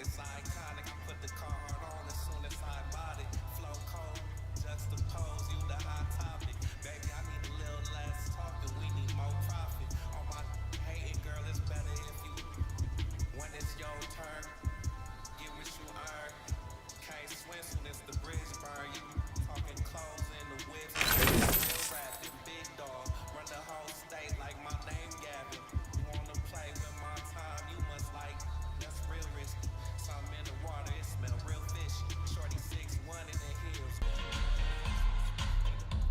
It's iconic, I put the card on as soon as I bought it. Flow cold, juxtapose, you the hot topic. Baby, I need a little less talking, we need more profit. On my hating girl, it's better if you, when it's your turn, get what you earn. Can't swim soon as the bridge burn. You talking clothes in the whips, still rapping, big dog. Run the whole state like my name Gavin. You wanna play with my time, you must like, that's real risky. Something in the water, it smell real fishy. Shorty 6'1" in the hills.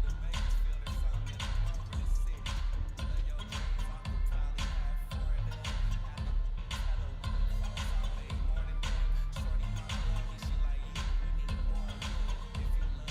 The Vegas feel there's something in the over the city. Love your dreams, I could probably have four of them. Had a way more than them. Shorty my love me, she like you. We need more of you. If you love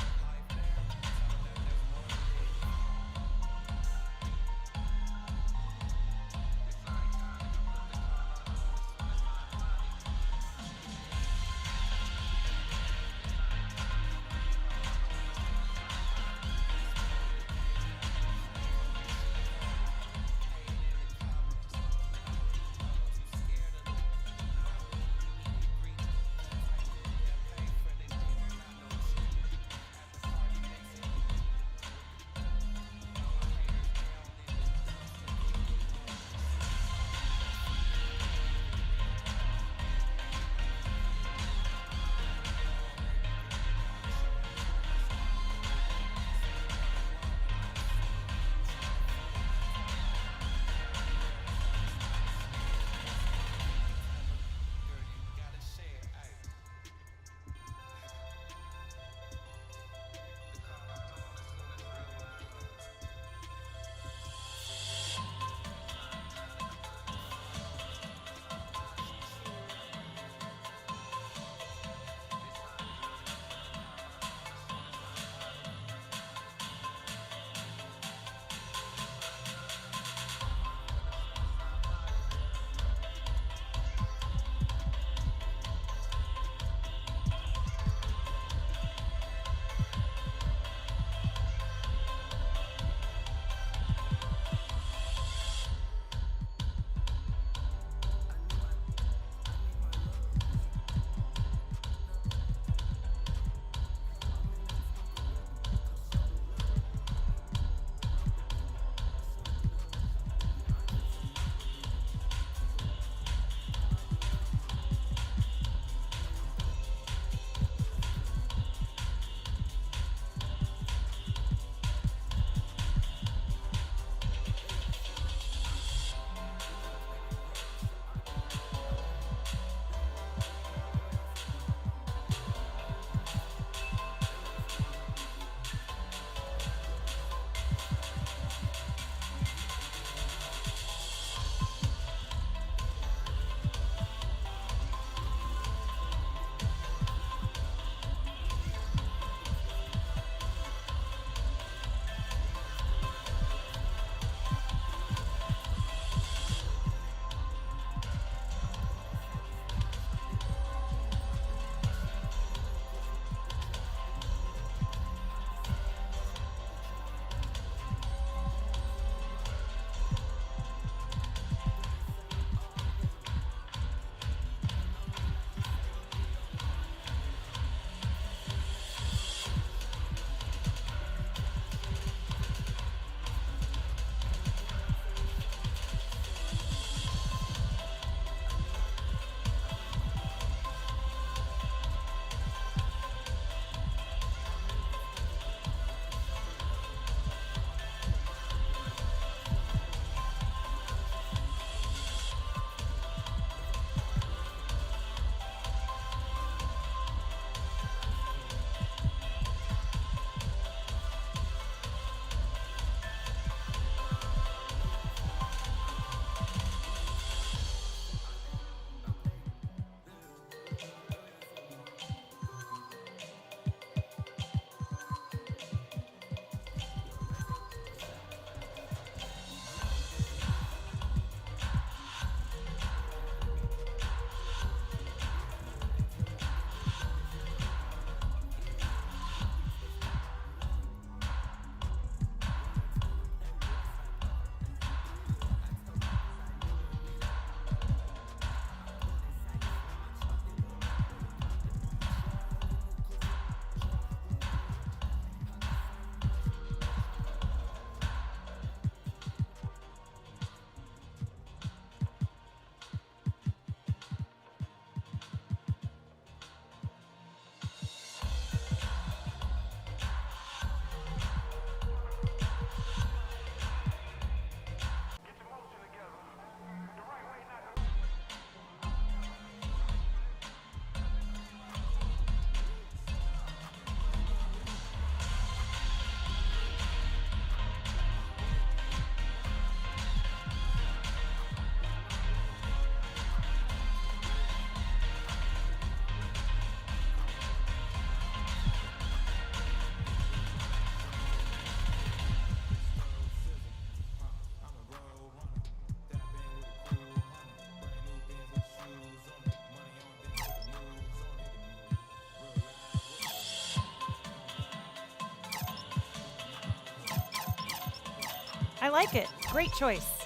I like it. Great choice.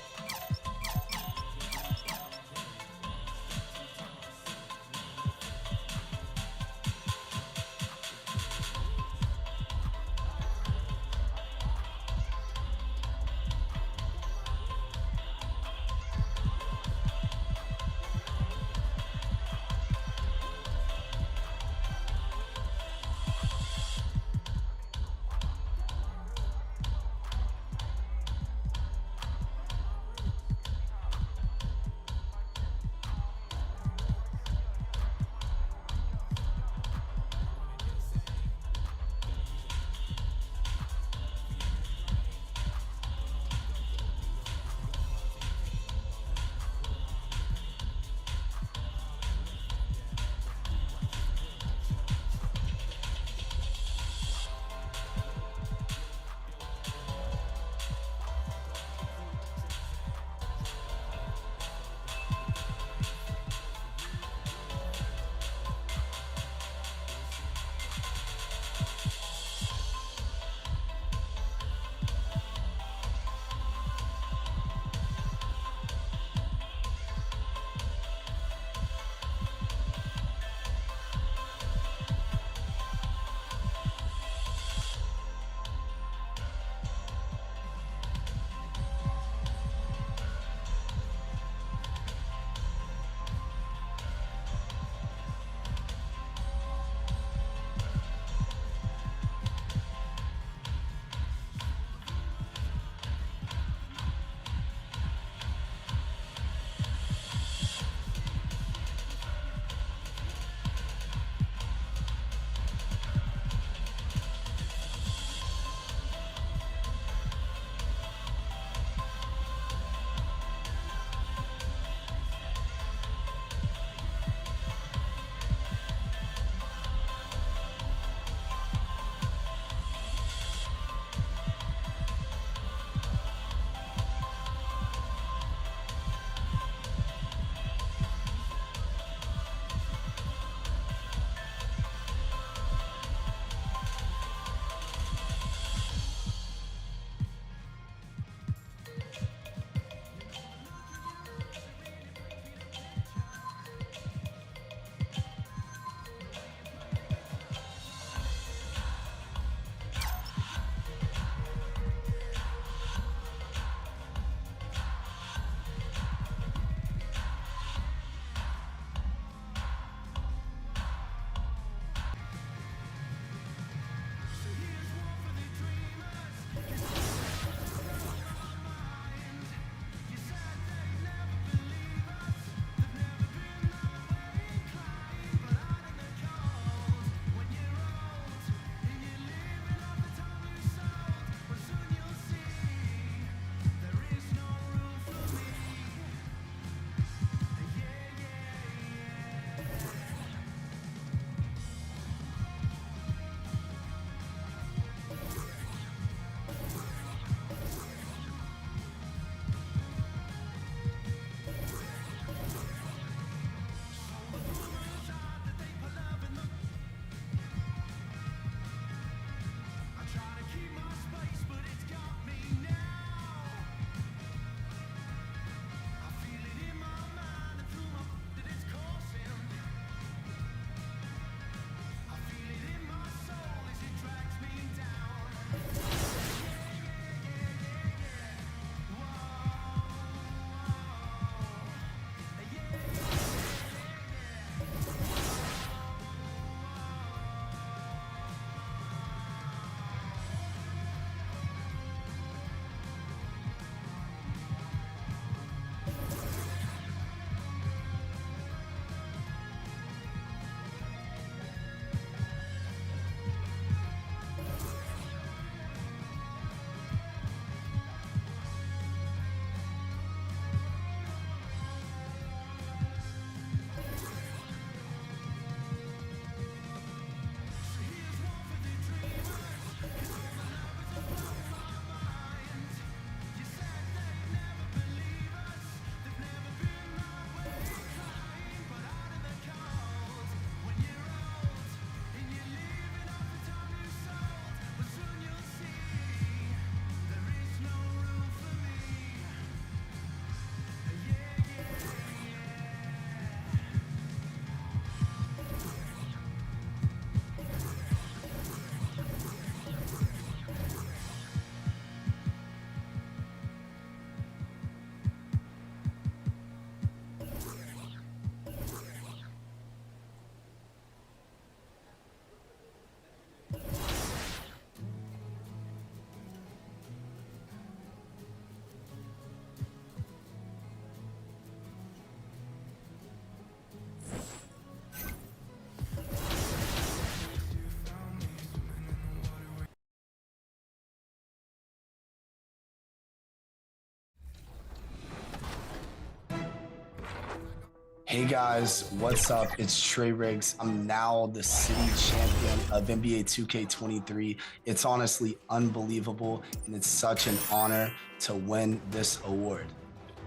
Hey guys, what's up? It's Trey Riggs. I'm now the city champion of NBA 2K23. It's honestly unbelievable, and it's such an honor to win this award.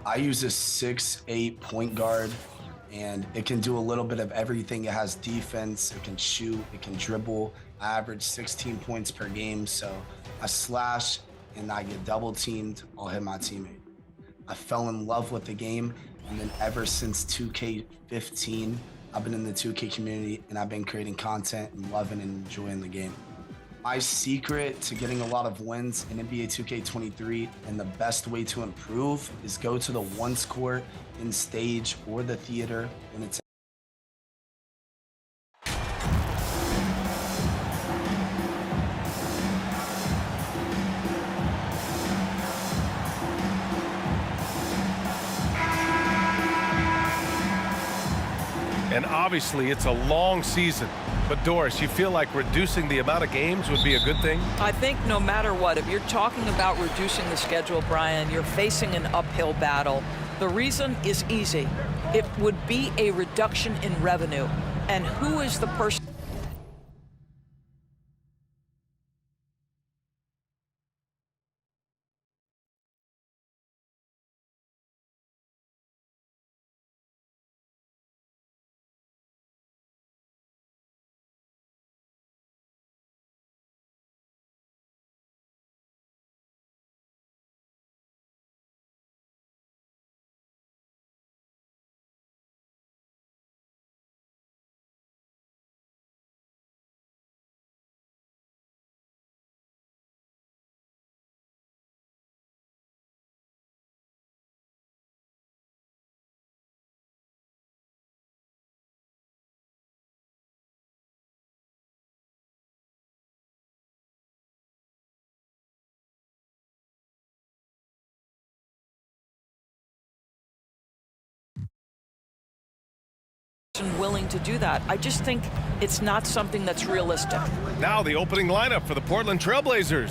I use a 6'8" point guard, and it can do a little bit of everything. It has defense, it can shoot, it can dribble. I average 16 points per game, so I slash and I get double teamed, I'll hit my teammate. I fell in love with the game, and then ever since 2K15, I've been in the 2K community and I've been creating content and loving and enjoying the game. My secret to getting a lot of wins in NBA 2K23 and the best way to improve is go to the once court in stage or the theater when it's And obviously, it's a long season. But Doris, you feel like reducing the amount of games would be a good thing? I think no matter what, if you're talking about reducing the schedule, Brian, you're facing an uphill battle. The reason is easy. It would be a reduction in revenue. And who is the person? Willing to do that. I just think it's not something that's realistic. Now the opening lineup for the Portland Trailblazers.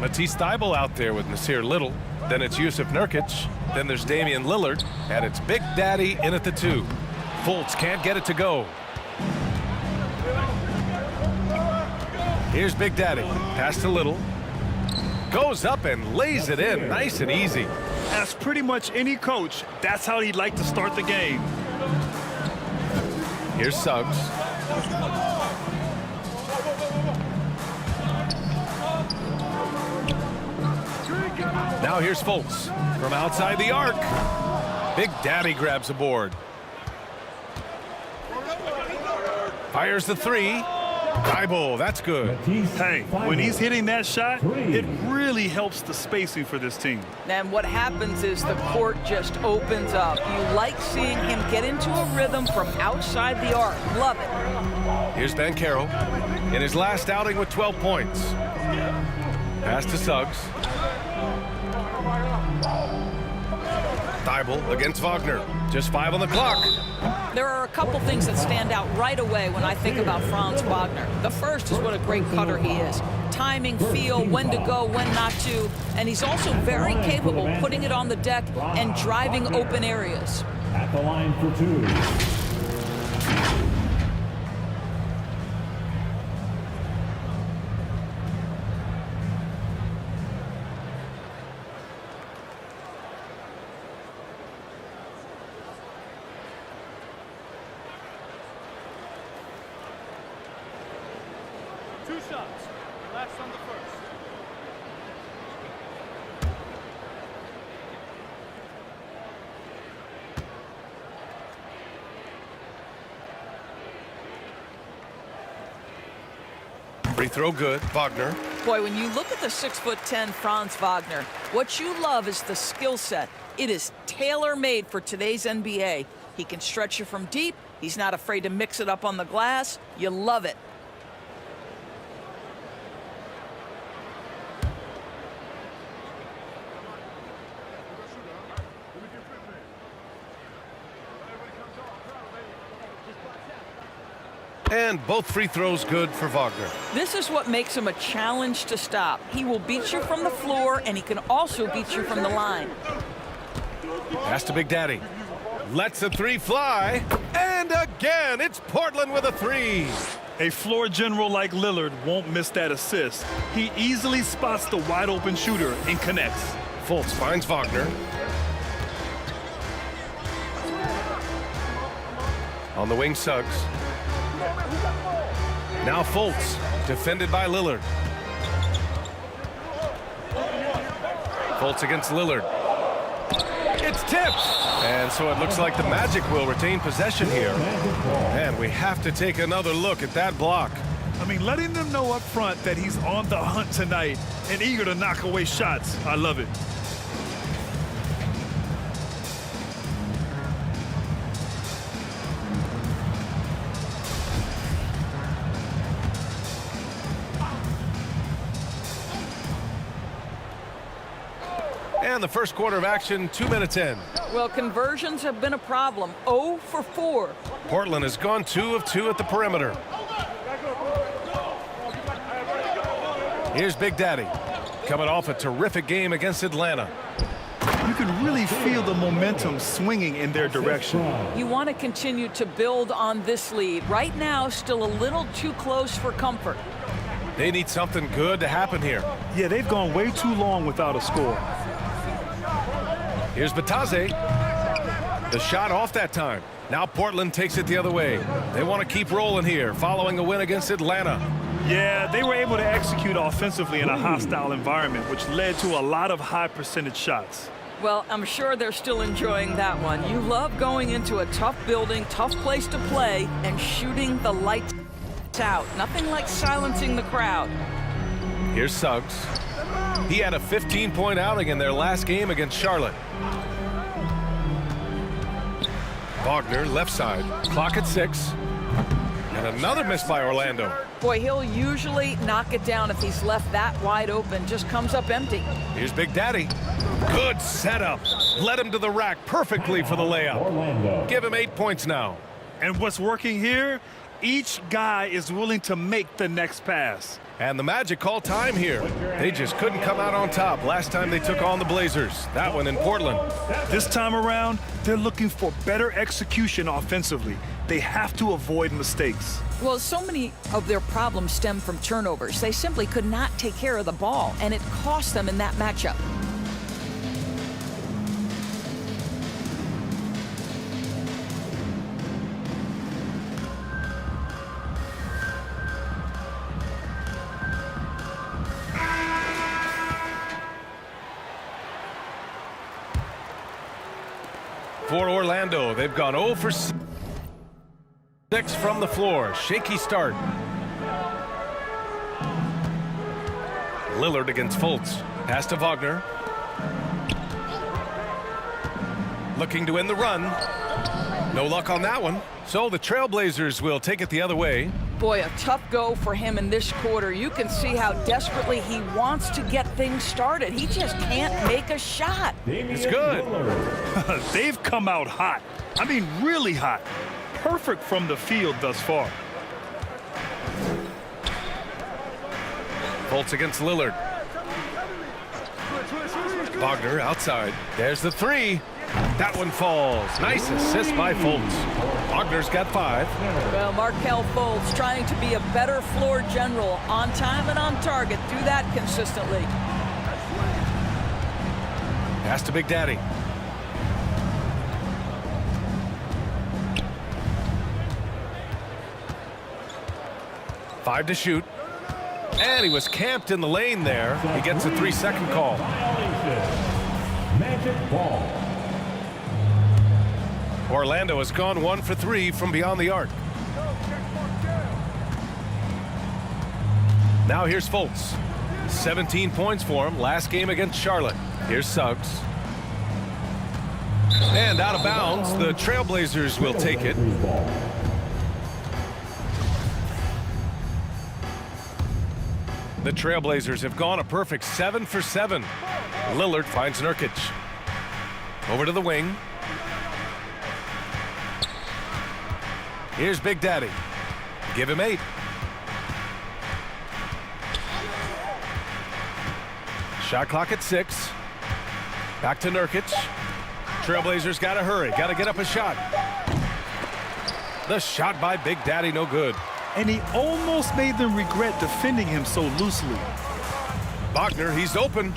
Matisse Thybulle out there with Nasir Little. Then it's Yusuf Nurkic. Then there's Damian Lillard. And it's Big Daddy in at the 2. Fultz can't get it to go. Here's Big Daddy. Pass to Little. Goes up and lays it in. Nice and easy. As pretty much any coach, that's how he'd like to start the game. Here's Suggs. Now here's Fultz from outside the arc. Big Daddy grabs a board. Fires the 3. Thybulle, that's good. Hey, when he's hitting that shot, it really helps the spacing for this team. And what happens is the court just opens up. You like seeing him get into a rhythm from outside the arc. Love it. Here's Banchero in his last outing with 12 points. Pass to Suggs. Thybulle against Wagner. Just 5 on the clock. There are a couple things that stand out right away when I think about Franz Wagner. The first is what a great cutter he is. Timing, feel, when to go, when not to. And he's also very capable putting it on the deck and driving open areas. At the line for 2. Two shots. Relax on the first. Free throw good. Wagner. Boy, when you look at the 6'10" Franz Wagner, what you love is the skill set. It is tailor-made for today's NBA. He can stretch you from deep. He's not afraid to mix it up on the glass. You love it. And both free throws good for Wagner. This is what makes him a challenge to stop. He will beat you from the floor, and he can also beat you from the line. Pass to Big Daddy. Lets a three fly. And again, it's Portland with a three. A floor general like Lillard won't miss that assist. He easily spots the wide open shooter and connects. Fultz finds Wagner. On the wing, Suggs. Now Fultz, defended by Lillard. Fultz against Lillard. It's tipped. And so it looks like the Magic will retain possession here. And we have to take another look at that block. I mean, letting them know up front that he's on the hunt tonight and eager to knock away shots. I love it. And the first quarter of action, 2 minutes in. Well, conversions have been a problem. 0 for 4. Portland has gone 2 of 2 at the perimeter. Here's Big Daddy, coming off a terrific game against Atlanta. You can really feel the momentum swinging in their direction. You want to continue to build on this lead. Right now, still a little too close for comfort. They need something good to happen here. Yeah, they've gone way too long without a score. Here's Batase. The shot off that time. Now Portland takes it the other way. They want to keep rolling here, following a win against Atlanta. Yeah, they were able to execute offensively in a hostile environment, which led to a lot of high percentage shots. Well, I'm sure they're still enjoying that one. You love going into a tough building, tough place to play, and shooting the lights out. Nothing like silencing the crowd. Here's Suggs. He had a 15-point outing in their last game against Charlotte. Wagner, left side. Clock at 6. And another miss by Orlando. Boy, he'll usually knock it down if he's left that wide open. Just comes up empty. Here's Big Daddy. Good setup. Led him to the rack perfectly for the layup. Orlando. Give him 8 points now. And what's working here? Each guy is willing to make the next pass. And the Magic call time here. They just couldn't come out on top last time they took on the Blazers. That one in Portland. This time around, they're looking for better execution offensively. They have to avoid mistakes. Well, so many of their problems stem from turnovers. They simply could not take care of the ball, and it cost them in that matchup. For Orlando, they've gone 0 for 6 from the floor. Shaky start. Lillard against Fultz. Pass to Wagner. Looking to end the run. No luck on that one. So the Trailblazers will take it the other way. Boy, a tough go for him in this quarter. You can see how desperately he wants to get things started. He just can't make a shot. It's good. They've come out hot. I mean, really hot. Perfect from the field thus far. Fultz against Lillard. Wagner outside. There's the three. That one falls. Nice assist by Fultz. Wagner's got 5. Well, Markelle Fultz trying to be a better floor general, on time and on target. Do that consistently. Pass to Big Daddy. Five to shoot. And he was camped in the lane there. He gets a 3-second call. Magic ball. Orlando has gone 1 for 3 from beyond the arc. Now here's Fultz. 17 points for him last game against Charlotte. Here's Suggs. And out of bounds, the Trailblazers will take it. The Trailblazers have gone a perfect 7 for 7. Lillard finds Nurkic. Over to the wing. Here's Big Daddy. Give him 8. Shot clock at 6. Back to Nurkic. Trailblazers got to hurry, got to get up a shot. The shot by Big Daddy, no good. And he almost made them regret defending him so loosely. Wagner, he's open.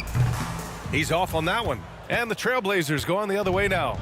He's off on that one. And the Trailblazers go on the other way now.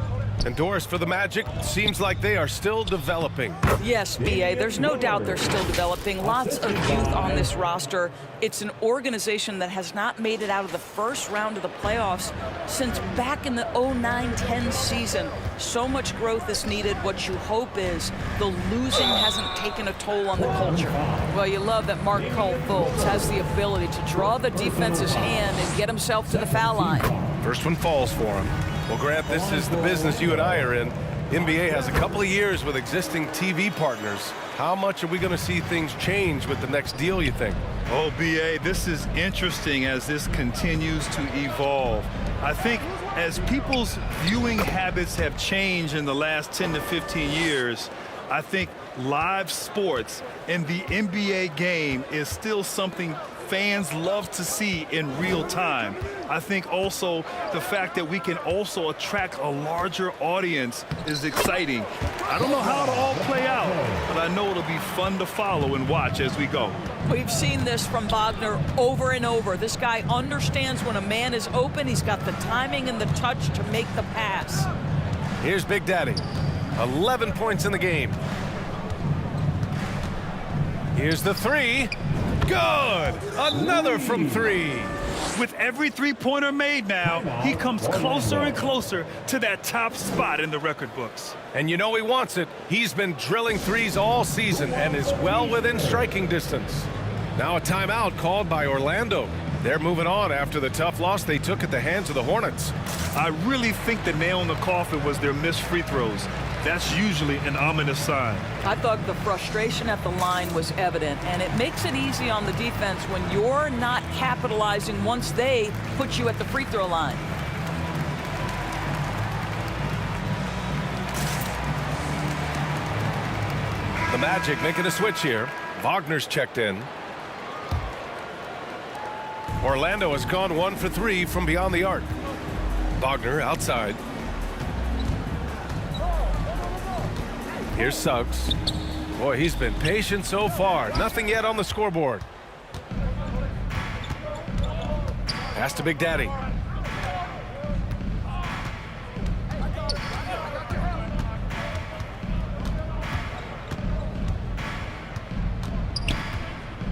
And Doris, for the Magic, seems like they are still developing. Yes, B.A., there's no doubt they're still developing. Lots of youth on this roster. It's an organization that has not made it out of the first round of the playoffs since back in the 09-10 season. So much growth is needed. What you hope is the losing hasn't taken a toll on the culture. Well, you love that Mark Fultz has the ability to draw the defense's hand and get himself to the foul line. First one falls for him. Well, Grant, this is the business you and I are in. NBA has a couple of years with existing TV partners. How much are we going to see things change with the next deal, you think? Oh, B.A., this is interesting as this continues to evolve. I think as people's viewing habits have changed in the last 10 to 15 years, I think live sports and the NBA game is still something fans love to see in real time. I think also the fact that we can also attract a larger audience is exciting. I don't know how it'll all play out, but I know it'll be fun to follow and watch as we go. We've seen this from Wagner over and over. This guy understands when a man is open. He's got the timing and the touch to make the pass. Here's Big Daddy. 11 points in the game. Here's the three. Good! Another from three. With every three-pointer made now, he comes closer and closer to that top spot in the record books. And you know he wants it. He's been drilling threes all season and is well within striking distance. Now a timeout called by Orlando. They're moving on after the tough loss they took at the hands of the Hornets. I really think the nail in the coffin was their missed free throws. That's usually an ominous sign. I thought the frustration at the line was evident, and it makes it easy on the defense when you're not capitalizing once they put you at the free throw line. The Magic making a switch here. Wagner's checked in. Orlando has gone 1 for 3 from beyond the arc. Wagner outside. Here's Suggs. Boy, he's been patient so far. Nothing yet on the scoreboard. Pass to Big Daddy.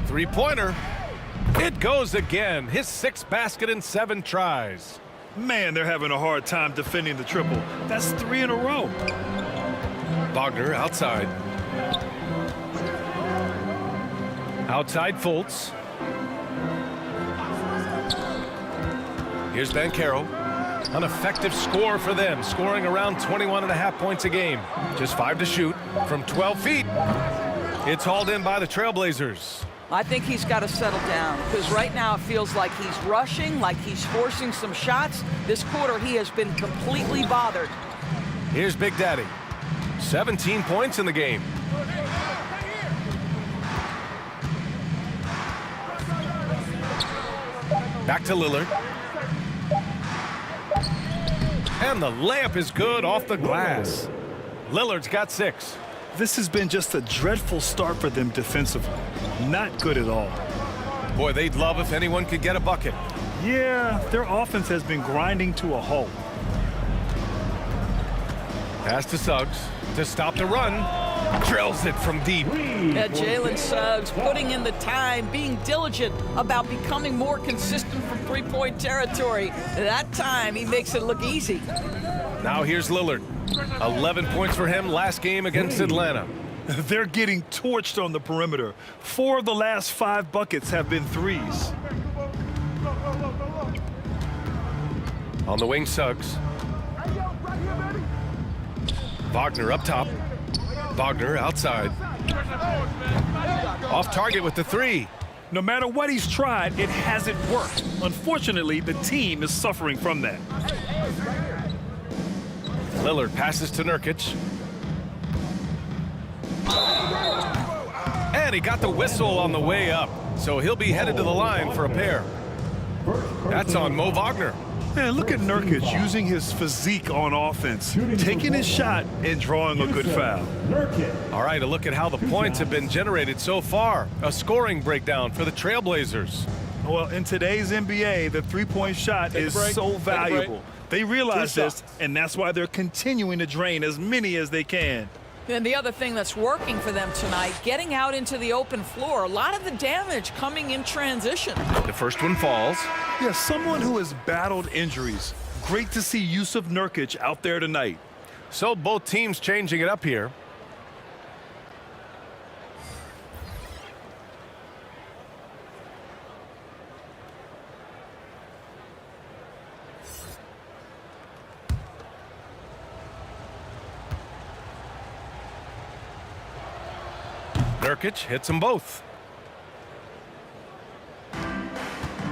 Three-pointer. It goes again. His 6th basket in 7 tries. Man, they're having a hard time defending the triple. That's 3 in a row. Wagner outside. Outside Fultz. Here's Banchero. An effective score for them, scoring around 21.5 points a game. Just 5 to shoot from 12 feet. It's hauled in by the Trailblazers. I think he's got to settle down because right now it feels like he's rushing, like he's forcing some shots. This quarter he has been completely bothered. Here's Big Daddy. 17 points in the game. Back to Lillard. And the layup is good off the glass. Lillard's got 6. This has been just a dreadful start for them defensively. Not good at all. Boy, they'd love if anyone could get a bucket. Yeah, their offense has been grinding to a halt. Pass to Suggs to stop the run. Drills it from deep. Yeah, Jalen Suggs putting in the time, being diligent about becoming more consistent from three-point territory. That time, he makes it look easy. Now here's Lillard. 11 points for him last game against Atlanta. They're getting torched on the perimeter. 4 of the last 5 buckets have been threes. On the wing, Suggs. Wagner up top. Wagner outside. Off target with the 3. No matter what he's tried, it hasn't worked. Unfortunately, the team is suffering from that. Lillard passes to Nurkic. And he got the whistle on the way up, so he'll be headed to the line for a pair. That's on Mo Wagner. Man, look at Nurkic using his physique on offense, taking his shot and drawing a good foul. All right, a look at how the points have been generated so far. A scoring breakdown for the Trailblazers. Well, in today's NBA, the three-point shot is so valuable. They realize this, and that's why they're continuing to drain as many as they can. And the other thing that's working for them tonight, getting out into the open floor. A lot of the damage coming in transition. The first one falls. Yeah, someone who has battled injuries. Great to see Yusuf Nurkic out there tonight. So both teams changing it up here. Nurkic hits them both.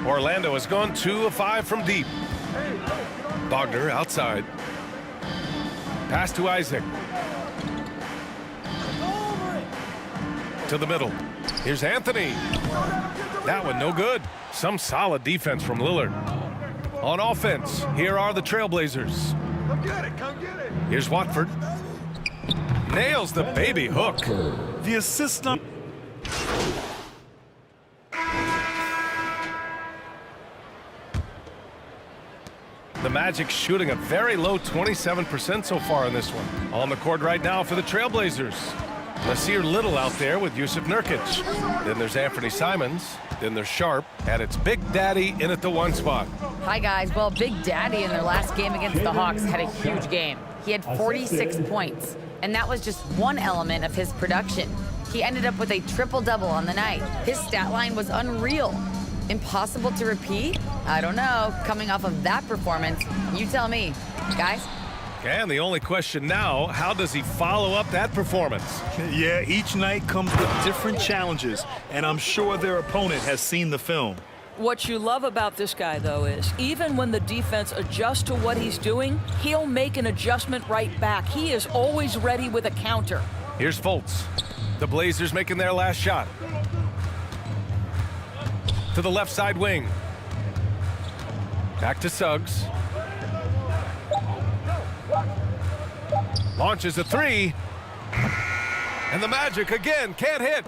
Orlando has gone 2 of 5 from deep. Wagner outside. Pass to Isaac. To the middle. Here's Anthony. That one no good. Some solid defense from Lillard. On offense, here are the Trailblazers. Come get it, come get it. Here's Watford. Nails the baby hook. The assist number. The Magic shooting a very low 27% so far in this one. On the court right now for the Trailblazers. Nasir Little out there with Yusuf Nurkic. Then there's Anthony Simons. Then there's Sharp. And it's Big Daddy in at the 1 spot. Hi, guys. Well, Big Daddy in their last game against the Hawks had a huge game. He had 46 points, and that was just one element of his production. He ended up with a triple-double on the night. His stat line was unreal. Impossible to repeat? I don't know. Coming off of that performance, you tell me. Guys? And the only question now, how does he follow up that performance? Yeah, each night comes with different challenges, and I'm sure their opponent has seen the film. What you love about this guy, though, is even when the defense adjusts to what he's doing, he'll make an adjustment right back. He is always ready with a counter. Here's Fultz. The Blazers making their last shot. To the left side wing. Back to Suggs. Launches a 3. And the Magic again can't hit.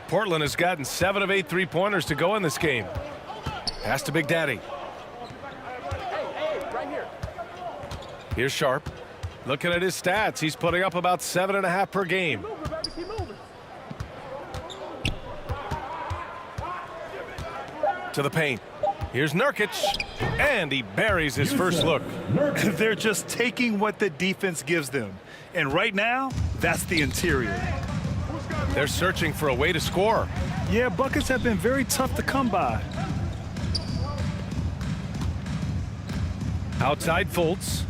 Portland has gotten 7 of 8 3-pointers to go in this game. Pass to Big Daddy. Here's Sharp. Looking at his stats, he's putting up about 7.5 per game. To the paint. Here's Nurkic. And he buries his first look. They're just taking what the defense gives them. And right now, that's the interior. They're searching for a way to score. Yeah, buckets have been very tough to come by. Outside Fultz.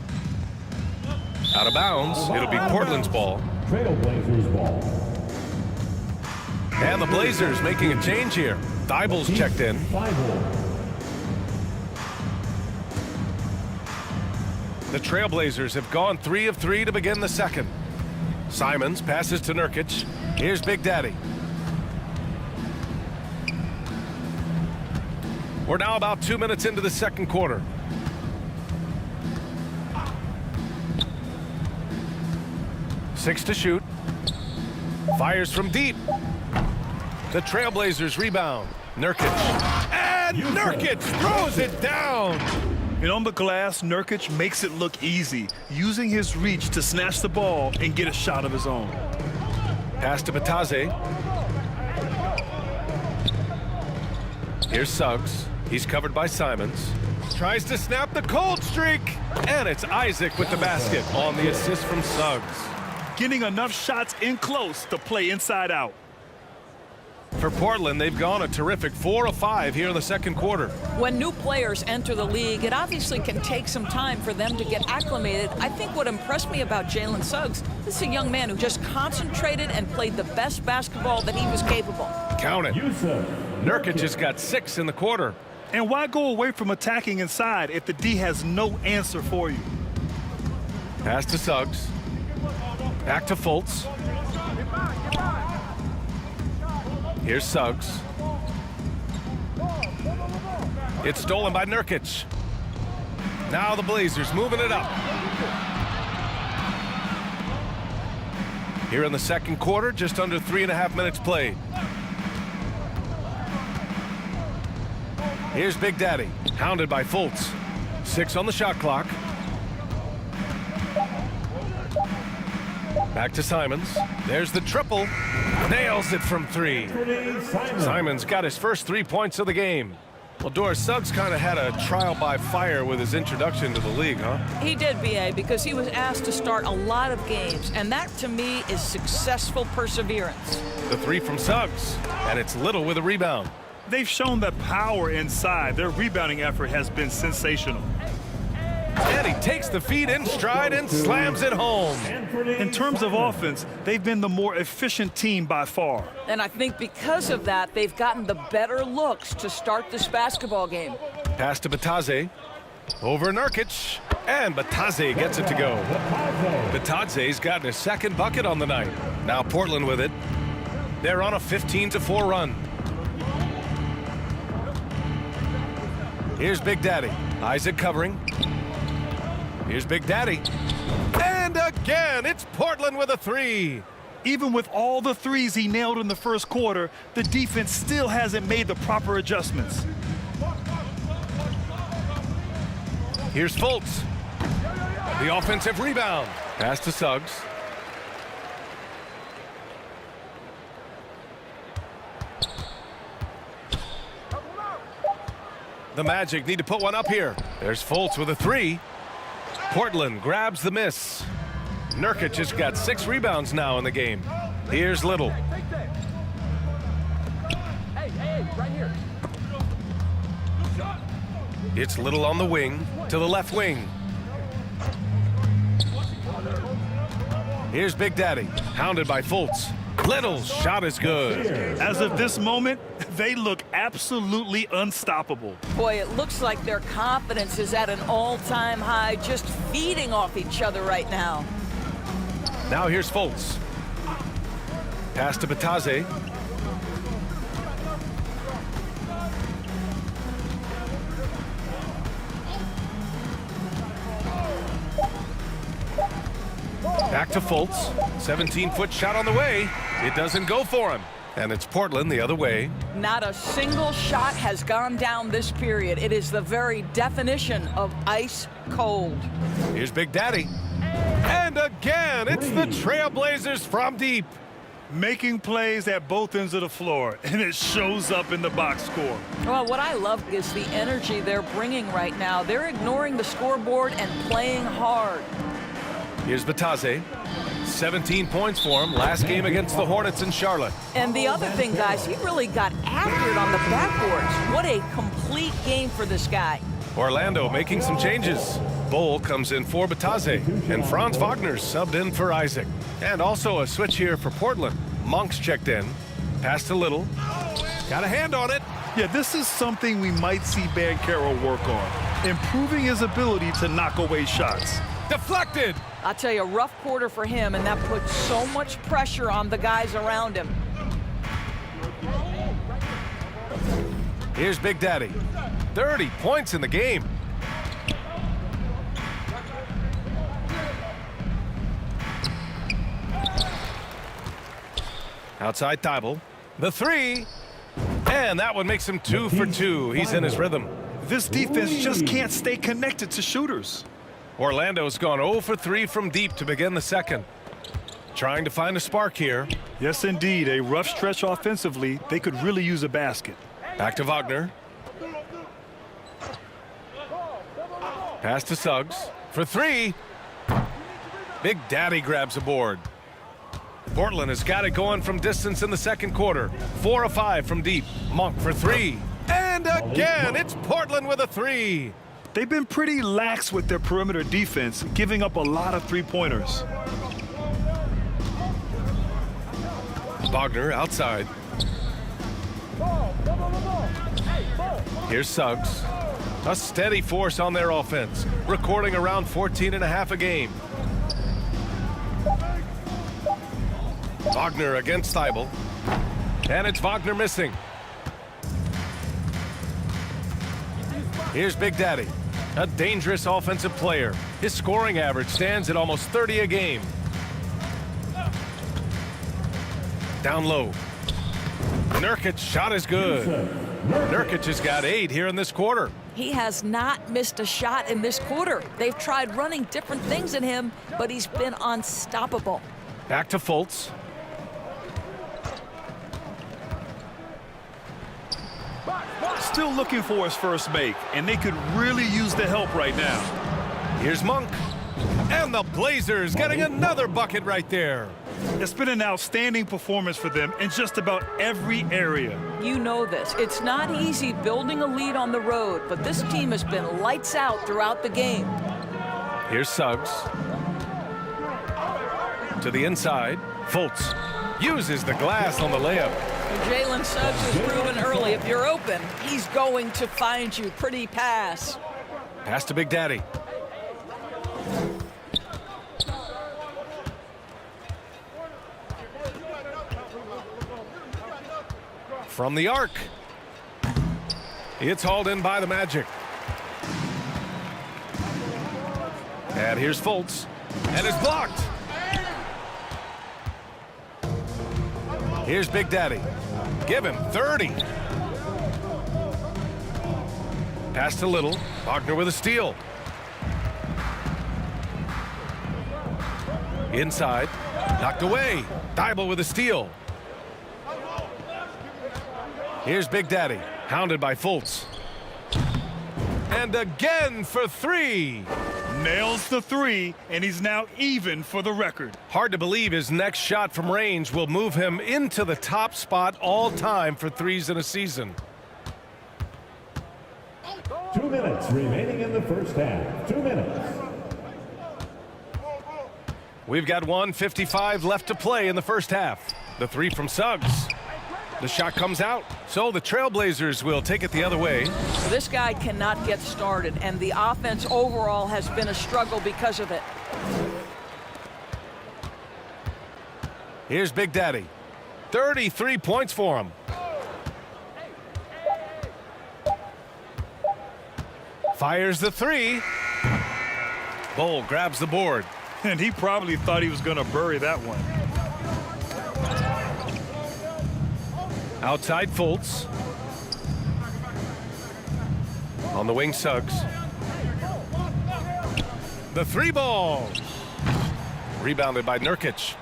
Out of bounds. It'll be Portland's ball. Trailblazers ball. And the Blazers making a change here. Thibault's checked in. The Trailblazers have gone 3 of 3 to begin the second. Simons passes to Nurkic. Here's Big Daddy. We're now about 2 minutes into the second quarter. Six to shoot. Fires from deep. The Trailblazers rebound. Nurkic. And Nurkic throws it down. And on the glass, Nurkic makes it look easy, using his reach to snatch the ball and get a shot of his own. Pass to Bataze. Here's Suggs. He's covered by Simons. Tries to snap the cold streak. And it's Isaac with the basket on the assist from Suggs. Getting enough shots in close to play inside out. For Portland, they've gone a terrific 4 of 5 here in the second quarter. When new players enter the league, it obviously can take some time for them to get acclimated. I think what impressed me about Jalen Suggs, this is a young man who just concentrated and played the best basketball that he was capable. Count it. Nurkic has got 6 in the quarter. And why go away from attacking inside if the D has no answer for you? Pass to Suggs. Back to Fultz. Here's Suggs. It's stolen by Nurkic. Now the Blazers moving it up. Here in the second quarter, just under 3.5 minutes played. Here's Big Daddy, hounded by Fultz. 6 on the shot clock. Back to Simons. There's the triple. Nails it from 3. Simons got his first 3 points of the game. Well, Doris, Suggs kind of had a trial by fire with his introduction to the league, huh? He did, B.A., because he was asked to start a lot of games, and that, to me, is successful perseverance. The 3 from Suggs, and it's Little with a rebound. They've shown the power inside. Their rebounding effort has been sensational. And he takes the feed in stride and slams it home. In terms of offense, they've been the more efficient team by far. And I think because of that, they've gotten the better looks to start this basketball game. Pass to Batadze. Over Nurkic. And Batadze gets it to go. Batadze's gotten his second bucket on the night. Now Portland with it. They're on a 15-4 run. Here's Big Daddy. Isaac covering. Here's Big Daddy. And again, it's Portland with a 3. Even with all the threes he nailed in the first quarter, the defense still hasn't made the proper adjustments. Here's Fultz. The offensive rebound. Pass to Suggs. The Magic need to put one up here. There's Fultz with a 3. Portland grabs the miss. Nurkic has got 6 rebounds now in the game. Here's Little. It's Little on the wing to the left wing. Here's Big Daddy, hounded by Fultz. Little's shot is good. As of this moment, they look absolutely unstoppable. Boy, it looks like their confidence is at an all-time high, just feeding off each other right now. Now here's Fultz. Pass to Batadze. Back to Fultz. 17-foot shot on the way. It doesn't go for him. And it's Portland the other way. Not a single shot has gone down this period. It is the very definition of ice cold. Here's Big Daddy. And again, it's the Trailblazers from deep. Making plays at both ends of the floor, and it shows up in the box score. Well, what I love is the energy they're bringing right now. They're ignoring the scoreboard and playing hard. Here's Batadze. 17 points for him last game against the Hornets in Charlotte. And the other thing, guys, he really got after it on the backboards. What a complete game for this guy. Orlando making some changes. Bowl comes in for Batadze, and Franz Wagner's subbed in for Isaac. And also a switch here for Portland. Monk's checked in. Pass to Little. Got a hand on it. Yeah, this is something we might see MyCareer work on. Improving his ability to knock away shots. Deflected. I'll tell you, a rough quarter for him, and that puts so much pressure on the guys around him. Here's Big Daddy. 30 points in the game. Outside Thibault. The 3. And that one makes him 2 for 2. He's in his rhythm. This defense just can't stay connected to shooters. Orlando's gone 0 for 3 from deep to begin the second. Trying to find a spark here. Yes, indeed. A rough stretch offensively. They could really use a basket. Back to Wagner. Pass to Suggs for 3. Big Daddy grabs a board. Portland has got it going from distance in the second quarter. 4 of 5 from deep. Monk for 3. And again, it's Portland with a 3. They've been pretty lax with their perimeter defense, giving up a lot of three-pointers. Wagner outside. Here's Suggs. A steady force on their offense, recording around 14.5 a game. Wagner against Thibault. And it's Wagner missing. Here's Big Daddy. A dangerous offensive player. His scoring average stands at almost 30 a game. Down low. Nurkic shot is good. Nurkic has got 8 here in this quarter. He has not missed a shot in this quarter. They've tried running different things at him, but he's been unstoppable. Back to Fultz. Still looking for his first make, and they could really use the help right now. Here's Monk. And the Blazers getting another bucket right there. It's been an outstanding performance for them in just about every area. You know this. It's not easy building a lead on the road, but this team has been lights out throughout the game. Here's Suggs. To the inside. Fultz uses the glass on the layup. Jalen Suggs has proven early, if you're open, he's going to find you. Pretty pass. Pass to Big Daddy. From the arc. It's hauled in by the Magic. And here's Fultz. And it's blocked. Here's Big Daddy. Give him 30. Pass to Little. Wagner with a steal. Inside. Knocked away. Thibault with a steal. Here's Big Daddy. Hounded by Fultz. And again for 3. Nails the 3, and he's now even for the record. Hard to believe his next shot from range will move him into the top spot all time for threes in a season. 2 minutes remaining in the first half. 2 minutes. We've got 1:55 left to play in the first half. The 3 from Suggs. The shot comes out, so the Trailblazers will take it the other way. This guy cannot get started, and the offense overall has been a struggle because of it. Here's Big Daddy. 33 points for him. Fires the 3. Bull grabs the board. And he probably thought he was going to bury that one. Outside Fultz. On the wing, Suggs. The 3 ball. Rebounded by Nurkic.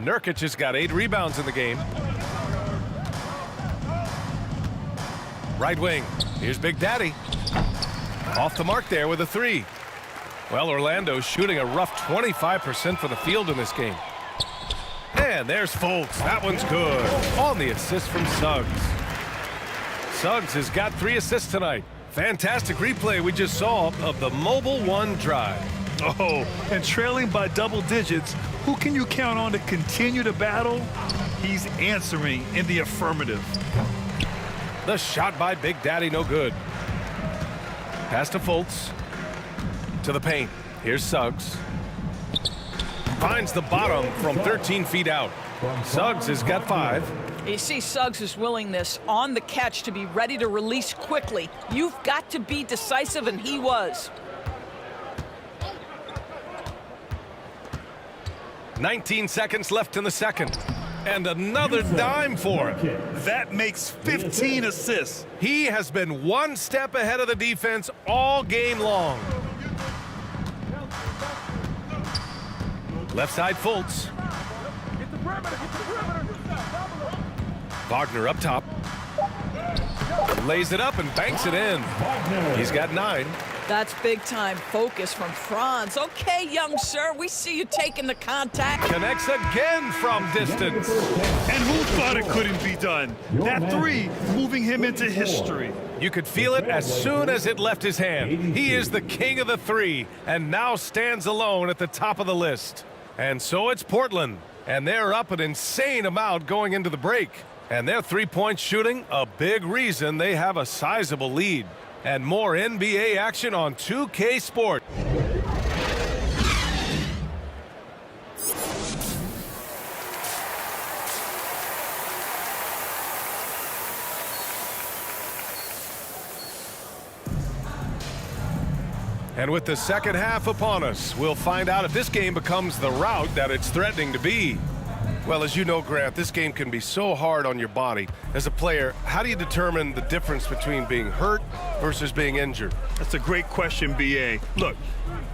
Nurkic has got 8 rebounds in the game. Right wing. Here's Big Daddy. Off the mark there with a 3. Well, Orlando's shooting a rough 25% from the field in this game. And there's Fultz. That one's good. On the assist from Suggs. Suggs has got 3 assists tonight. Fantastic replay we just saw of the Mobile One drive. Oh, and trailing by double digits, who can you count on to continue to battle? He's answering in the affirmative. The shot by Big Daddy, no good. Pass to Fultz. To the paint. Here's Suggs. Finds the bottom from 13 feet out. Suggs has got 5. You see Suggs' willingness on the catch to be ready to release quickly. You've got to be decisive, and he was. 19 seconds left in the second. And another dime for him. That makes 15 assists. He has been one step ahead of the defense all game long. Left side, Fultz. Wagner up top. Lays it up and banks it in. He's got 9. That's big-time focus from Franz. Okay, young sir, we see you taking the contact. Connects again from distance. And who thought it couldn't be done? That 3 moving him into history. You could feel it as soon as it left his hand. He is the king of the 3 and now stands alone at the top of the list. And so it's Portland, and they're up an insane amount going into the break. And their 3-point shooting, a big reason they have a sizable lead. And more NBA action on 2K Sport. And with the second half upon us, we'll find out if this game becomes the rout that it's threatening to be. Well, as you know, Grant, this game can be so hard on your body. As a player, how do you determine the difference between being hurt versus being injured? That's a great question, B.A. Look,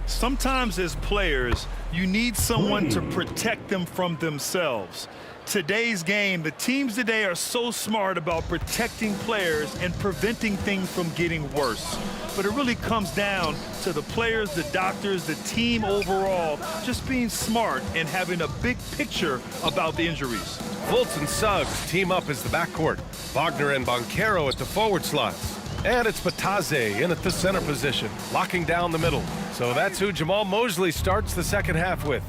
sometimes as players, you need someone to protect them from themselves. Today's game, the teams today are so smart about protecting players and preventing things from getting worse. But it really comes down to the players, the doctors, the team overall, just being smart and having a big picture about the injuries. Fultz and Suggs team up as the backcourt. Wagner and Banchero at the forward slots. And it's Batase in at the center position, locking down the middle. So that's who Jamal Mosley starts the second half with.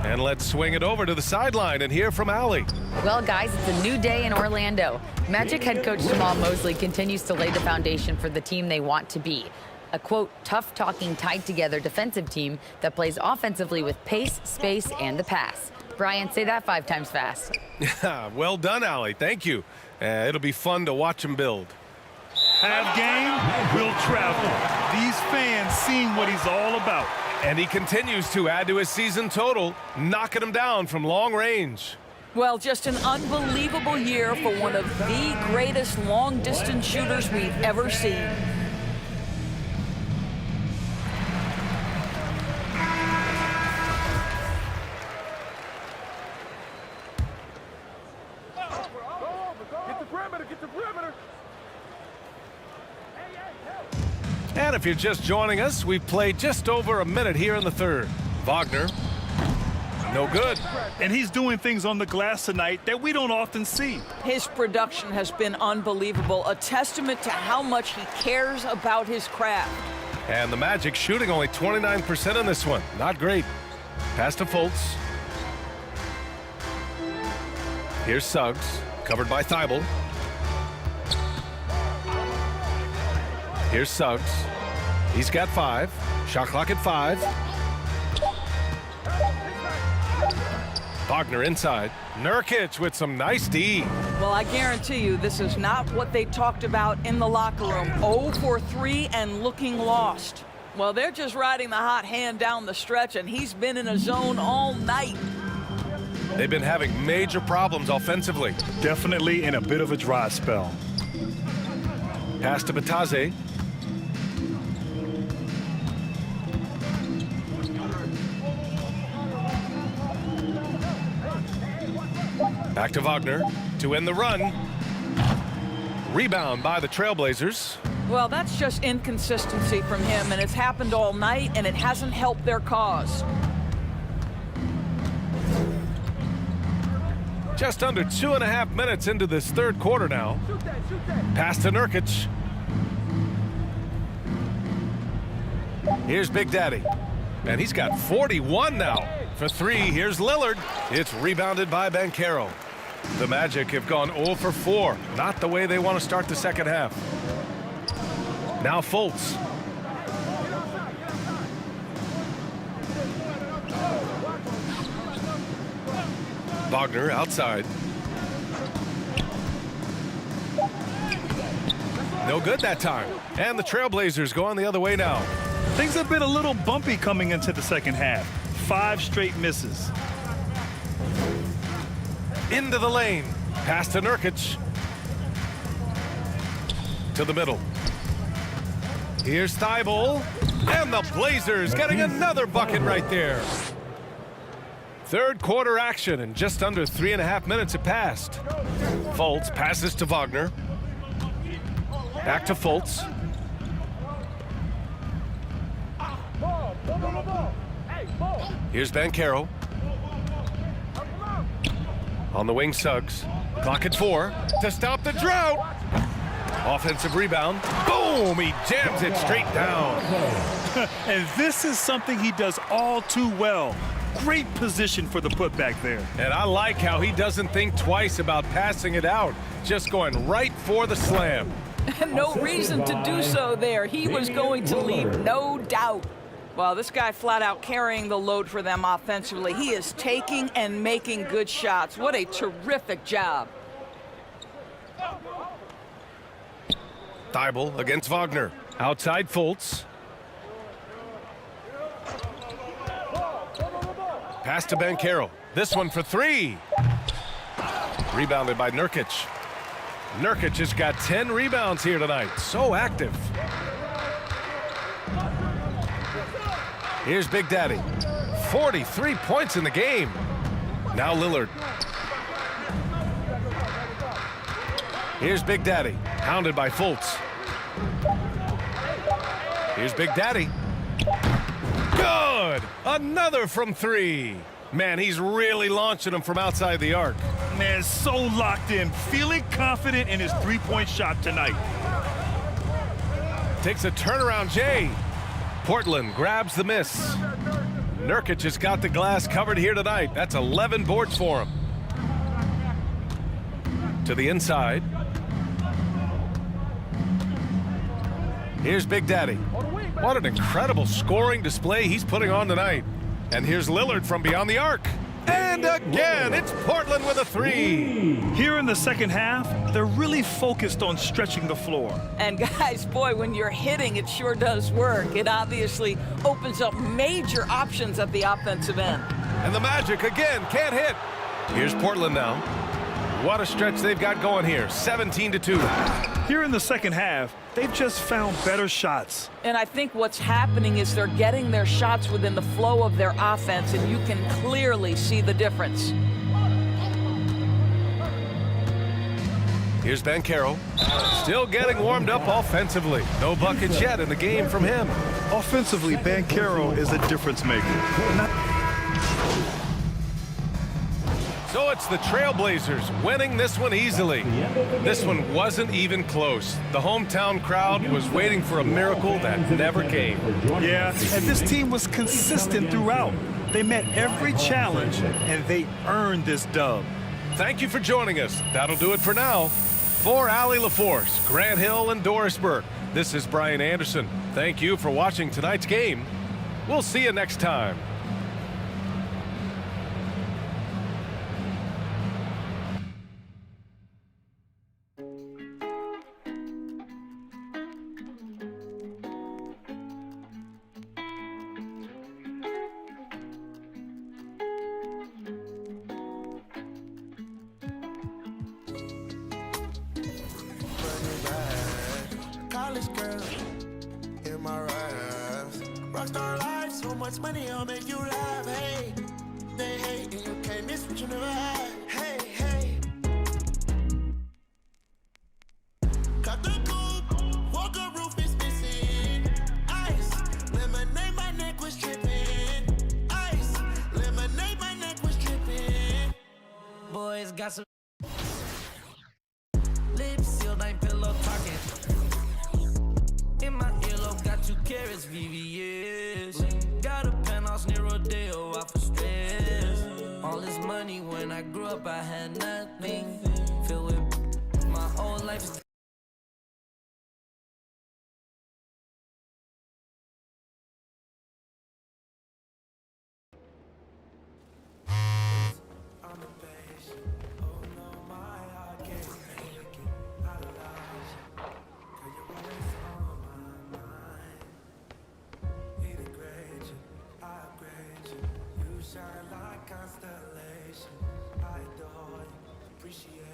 And let's swing it over to the sideline and hear from Allie. Well, guys, it's a new day in Orlando. Magic head coach Jamal Mosley continues to lay the foundation for the team they want to be. A, quote, tough-talking, tied-together defensive team that plays offensively with pace, space, and the pass. Brian, say that 5 times fast. Well done, Allie. Thank you. It'll be fun to watch him build. Have game, will travel. These fans seeing what he's all about. And he continues to add to his season total, knocking him down from long range. Well, just an unbelievable year for one of the greatest long-distance shooters we've ever seen. And if you're just joining us, we've played just over a minute here in the third. Wagner, no good. And he's doing things on the glass tonight that we don't often see. His production has been unbelievable, a testament to how much he cares about his craft. And the Magic shooting only 29% in this one. Not great. Pass to Fultz. Here's Suggs, covered by Thibault. Here's Suggs. He's got 5. Shot clock at 5. Wagner inside. Nurkic with some nice D. Well, I guarantee you this is not what they talked about in the locker room. 0 for 3 and looking lost. Well, they're just riding the hot hand down the stretch, and he's been in a zone all night. They've been having major problems offensively. Definitely in a bit of a dry spell. Pass to Batase. Back to Wagner to end the run. Rebound by the Trailblazers. Well, that's just inconsistency from him, and it's happened all night, and it hasn't helped their cause. Just under 2.5 minutes into this third quarter now. Pass to Nurkic. Here's Big Daddy. And he's got 41 now. For 3, here's Lillard. It's rebounded by Banchero. The Magic have gone 0 for 4. Not the way they want to start the second half. Now Fultz. Wagner outside. No good that time. And the Trailblazers going the other way now. Things have been a little bumpy coming into the second half. 5 straight misses. Into the lane. Pass to Nurkic. To the middle. Here's Thibault. And the Blazers getting another bucket right there. Third quarter action, and just under 3.5 minutes have passed. Fultz passes to Wagner. Back to Fultz. Here's Banchero. On the wing, Suggs. Clock at 4 to stop the drought. Offensive rebound. Boom! He jams it straight down. And this is something he does all too well. Great position for the putback there. And I like how he doesn't think twice about passing it out. Just going right for the slam. No reason to do so there. He was going to leave, no doubt. Well, this guy flat out carrying the load for them offensively. He is taking and making good shots. What a terrific job. Thibault against Wagner. Outside Fultz. Pass to Banchero. This one for three. Rebounded by Nurkic. Nurkic has got 10 rebounds here tonight. So active. Here's Big Daddy. 43 points in the game. Now Lillard. Here's Big Daddy. Hounded by Fultz. Here's Big Daddy. Good! Another from three. Man, he's really launching him from outside the arc. Man, so locked in, feeling confident in his three-point shot tonight. Takes a turnaround Jay. Portland grabs the miss. Nurkic has got the glass covered here tonight. That's 11 boards for him. To the inside. Here's Big Daddy. What an incredible scoring display he's putting on tonight. And here's Lillard from beyond the arc. And again, it's Portland with a three. Here in the second half, they're really focused on stretching the floor. And guys, boy, when you're hitting, it sure does work. It obviously opens up major options at the offensive end. And the Magic again can't hit. Here's Portland now. What a stretch they've got going here. 17-2. Here in the second half, they've just found better shots. And I think what's happening is they're getting their shots within the flow of their offense, and you can clearly see the difference. Here's Banchero. Still getting warmed up offensively. No buckets yet in the game from him. Offensively, Banchero is a difference maker. So it's the Trailblazers winning this one easily. This one wasn't even close. The hometown crowd was waiting for a miracle that never came. Yeah, and this team was consistent throughout. They met every challenge, and they earned this dub. Thank you for joining us. That'll do it for now. For Allie LaForce, Grant Hill, and Doris Burke, this is Brian Anderson. Thank you for watching tonight's game. We'll see you next time. College girl in my raps. Rockstar life, so much money, I'll make you laugh. Hey, they hate, and you can't miss what you never had. Hey, hey. Cut the coupe, walker roof is missing. Ice, lemonade, my neck was tripping. Ice, lemonade, my neck was tripping. Boys got some lips sealed, ain't pillow talking. In my earlobe, got 2 carats, VVS. Got a penthouse near Rodeo, off for stress. All this money, when I grew up, I had nothing. Filled with my whole life is shine like constellation. I adore you, appreciate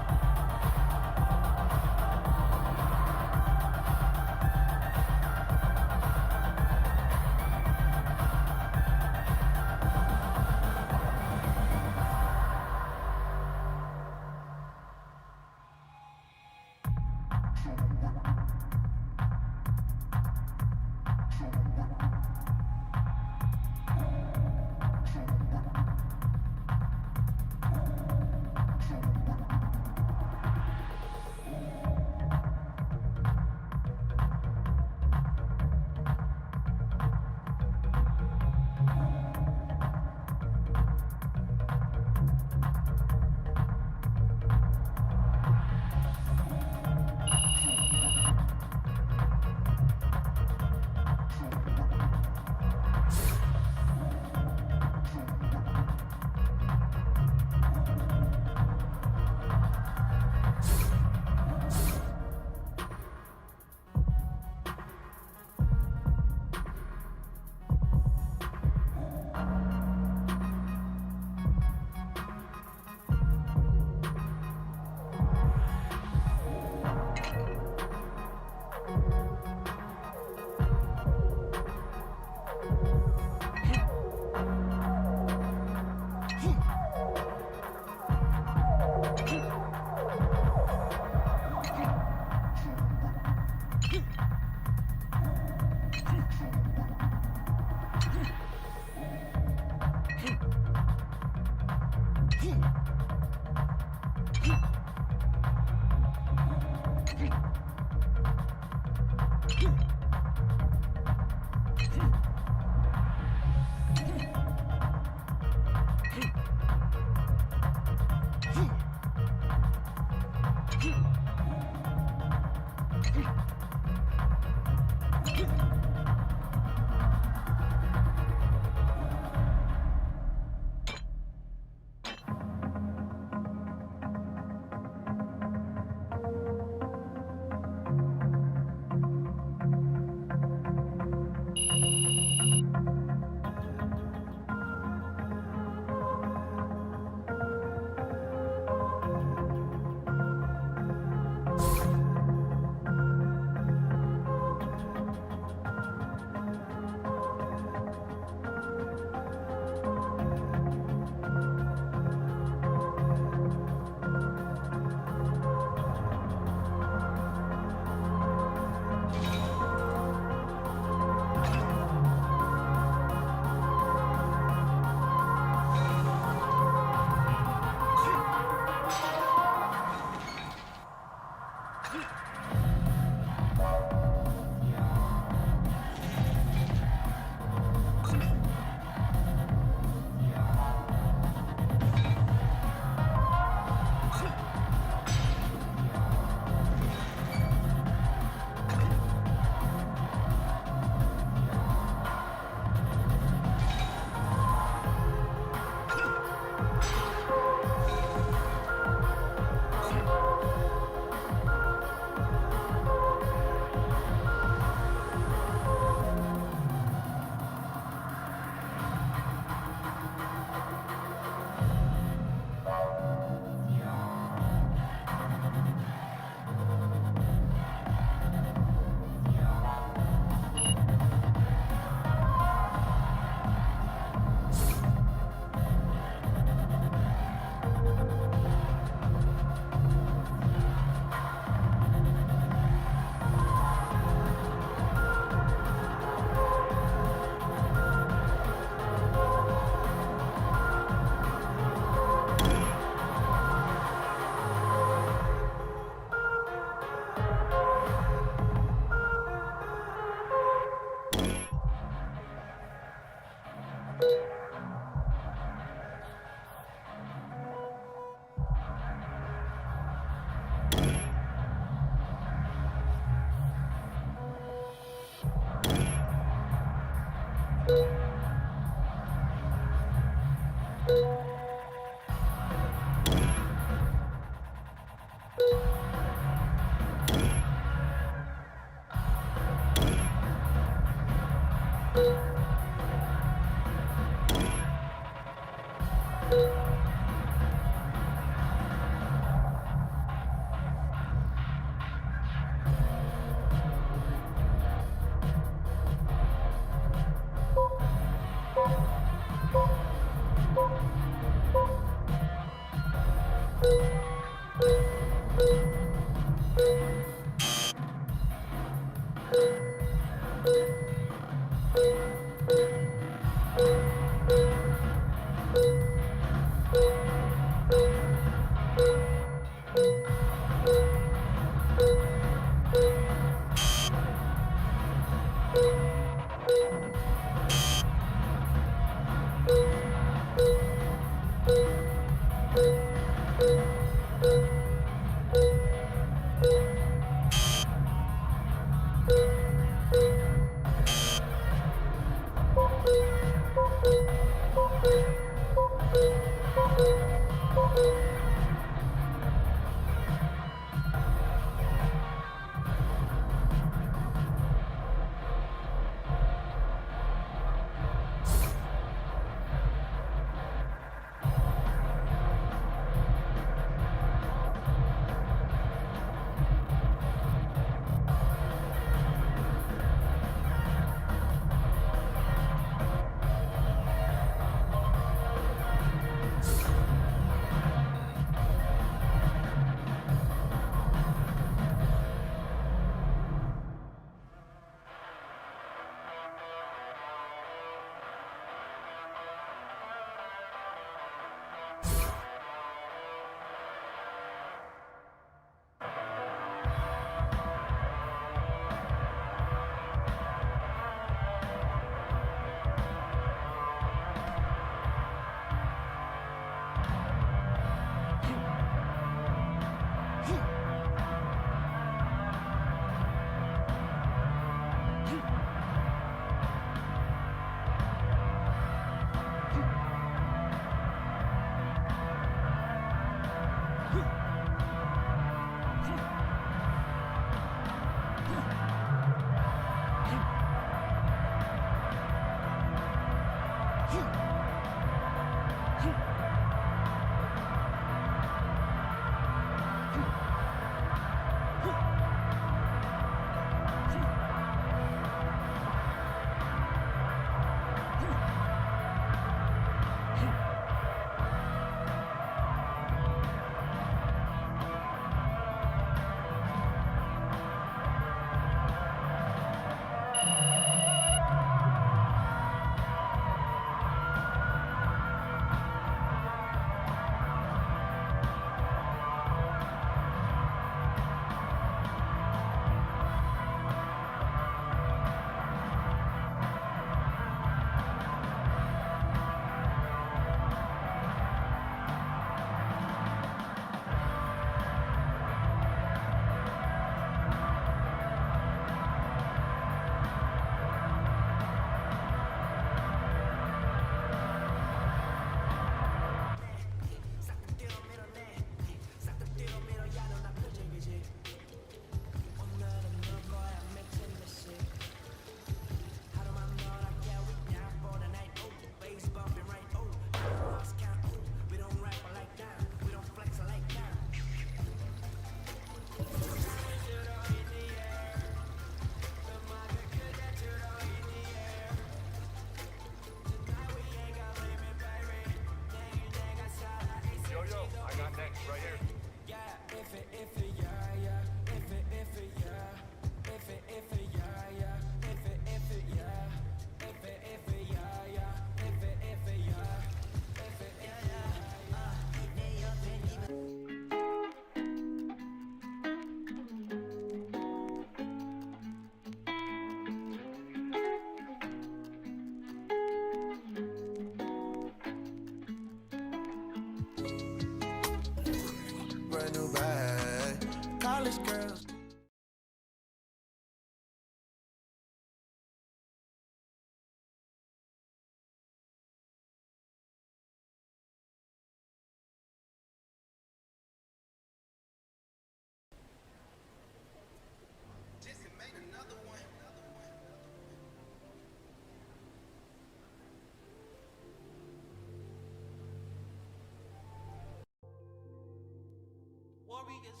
Notorious.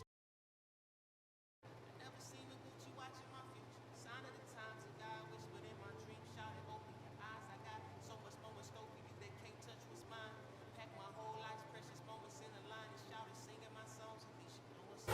Never seen a Gucci watching my future. Sign of the times of God whispered in my dream. Shouting, open your eyes. I got so much more scope that can't touch what's mine. Pack my whole life's precious moments in a line and shouting, singing my songs. At least you know what's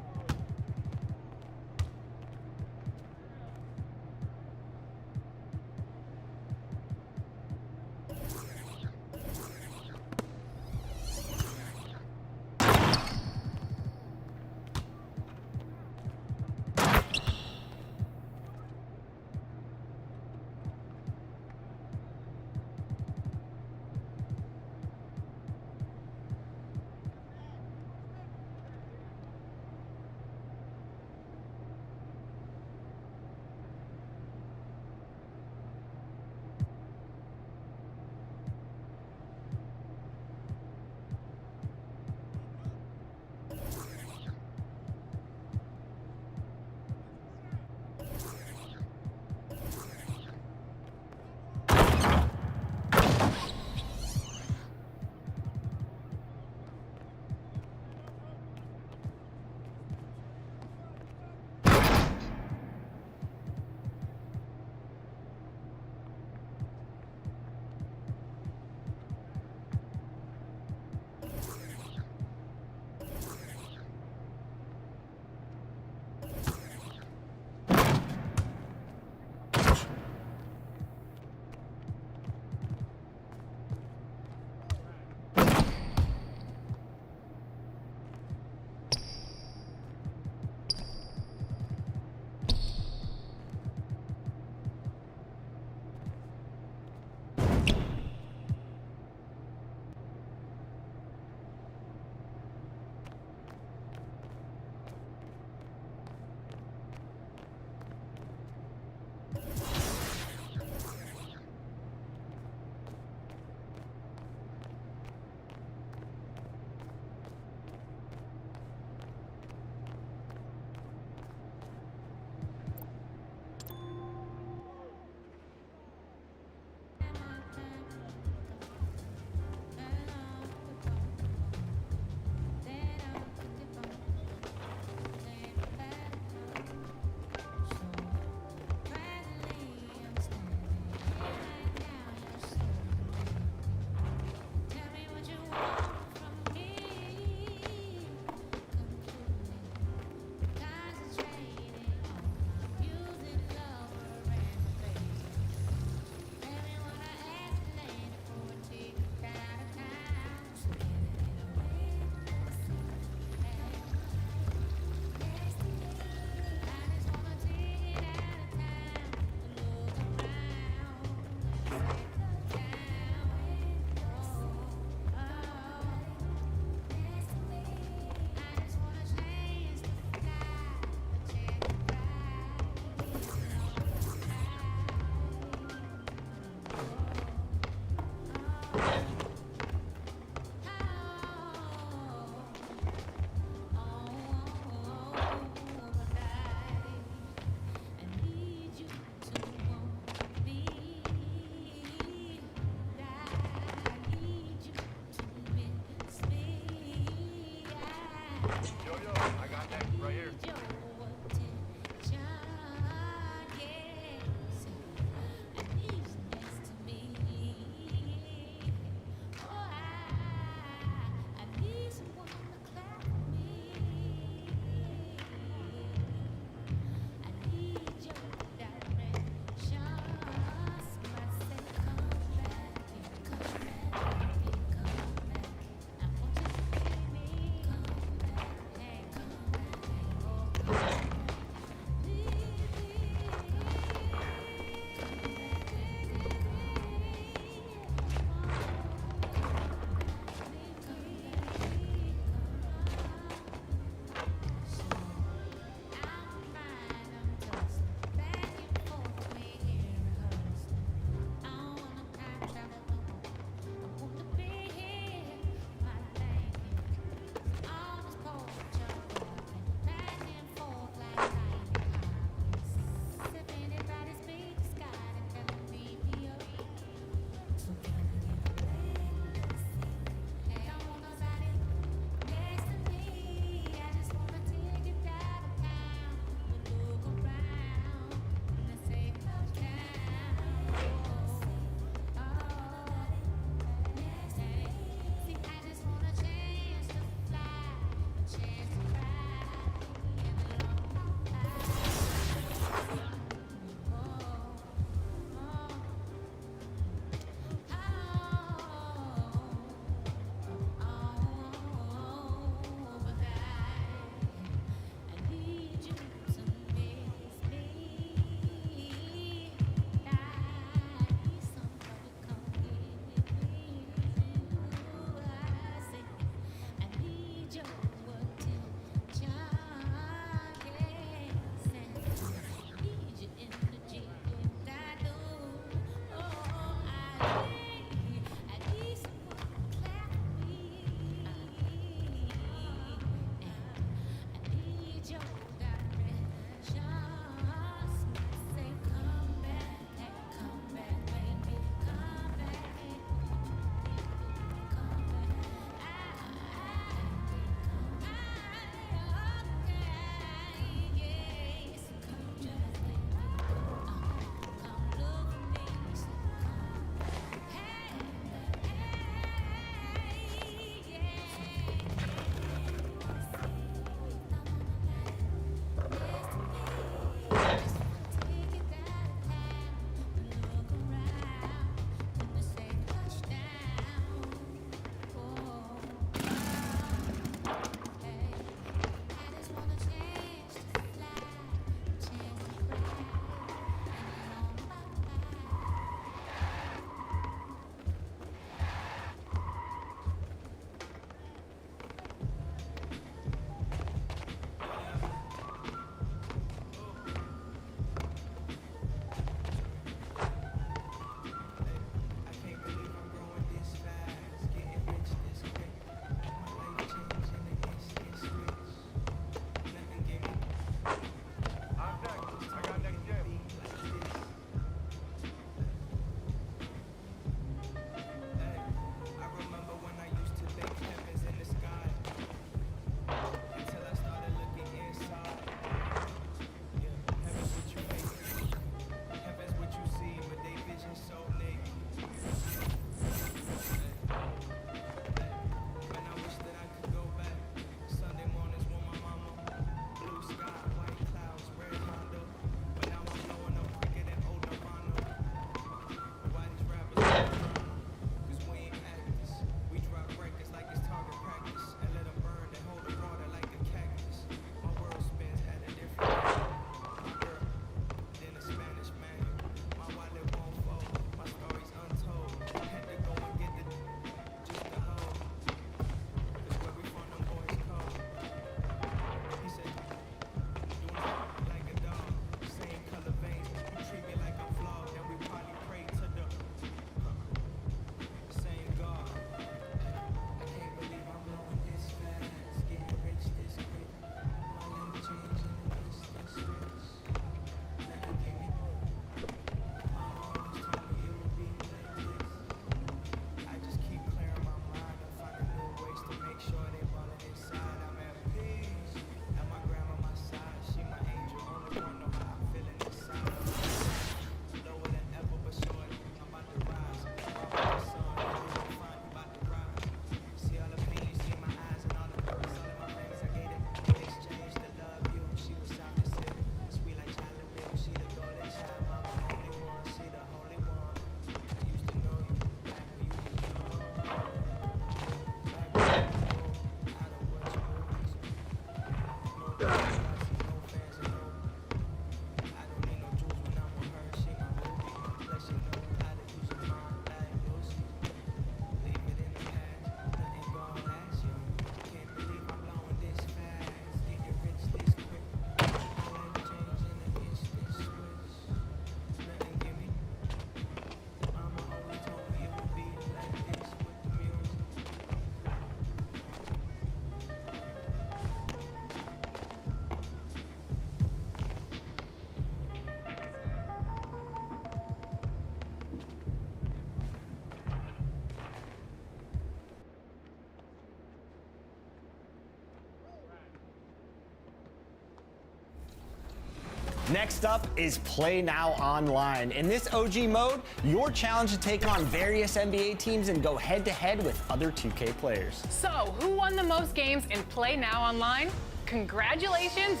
Next up is Play Now Online. In this OG mode, your challenge to take on various NBA teams and go head-to-head with other 2K players. So, who won the most games in Play Now Online? Congratulations,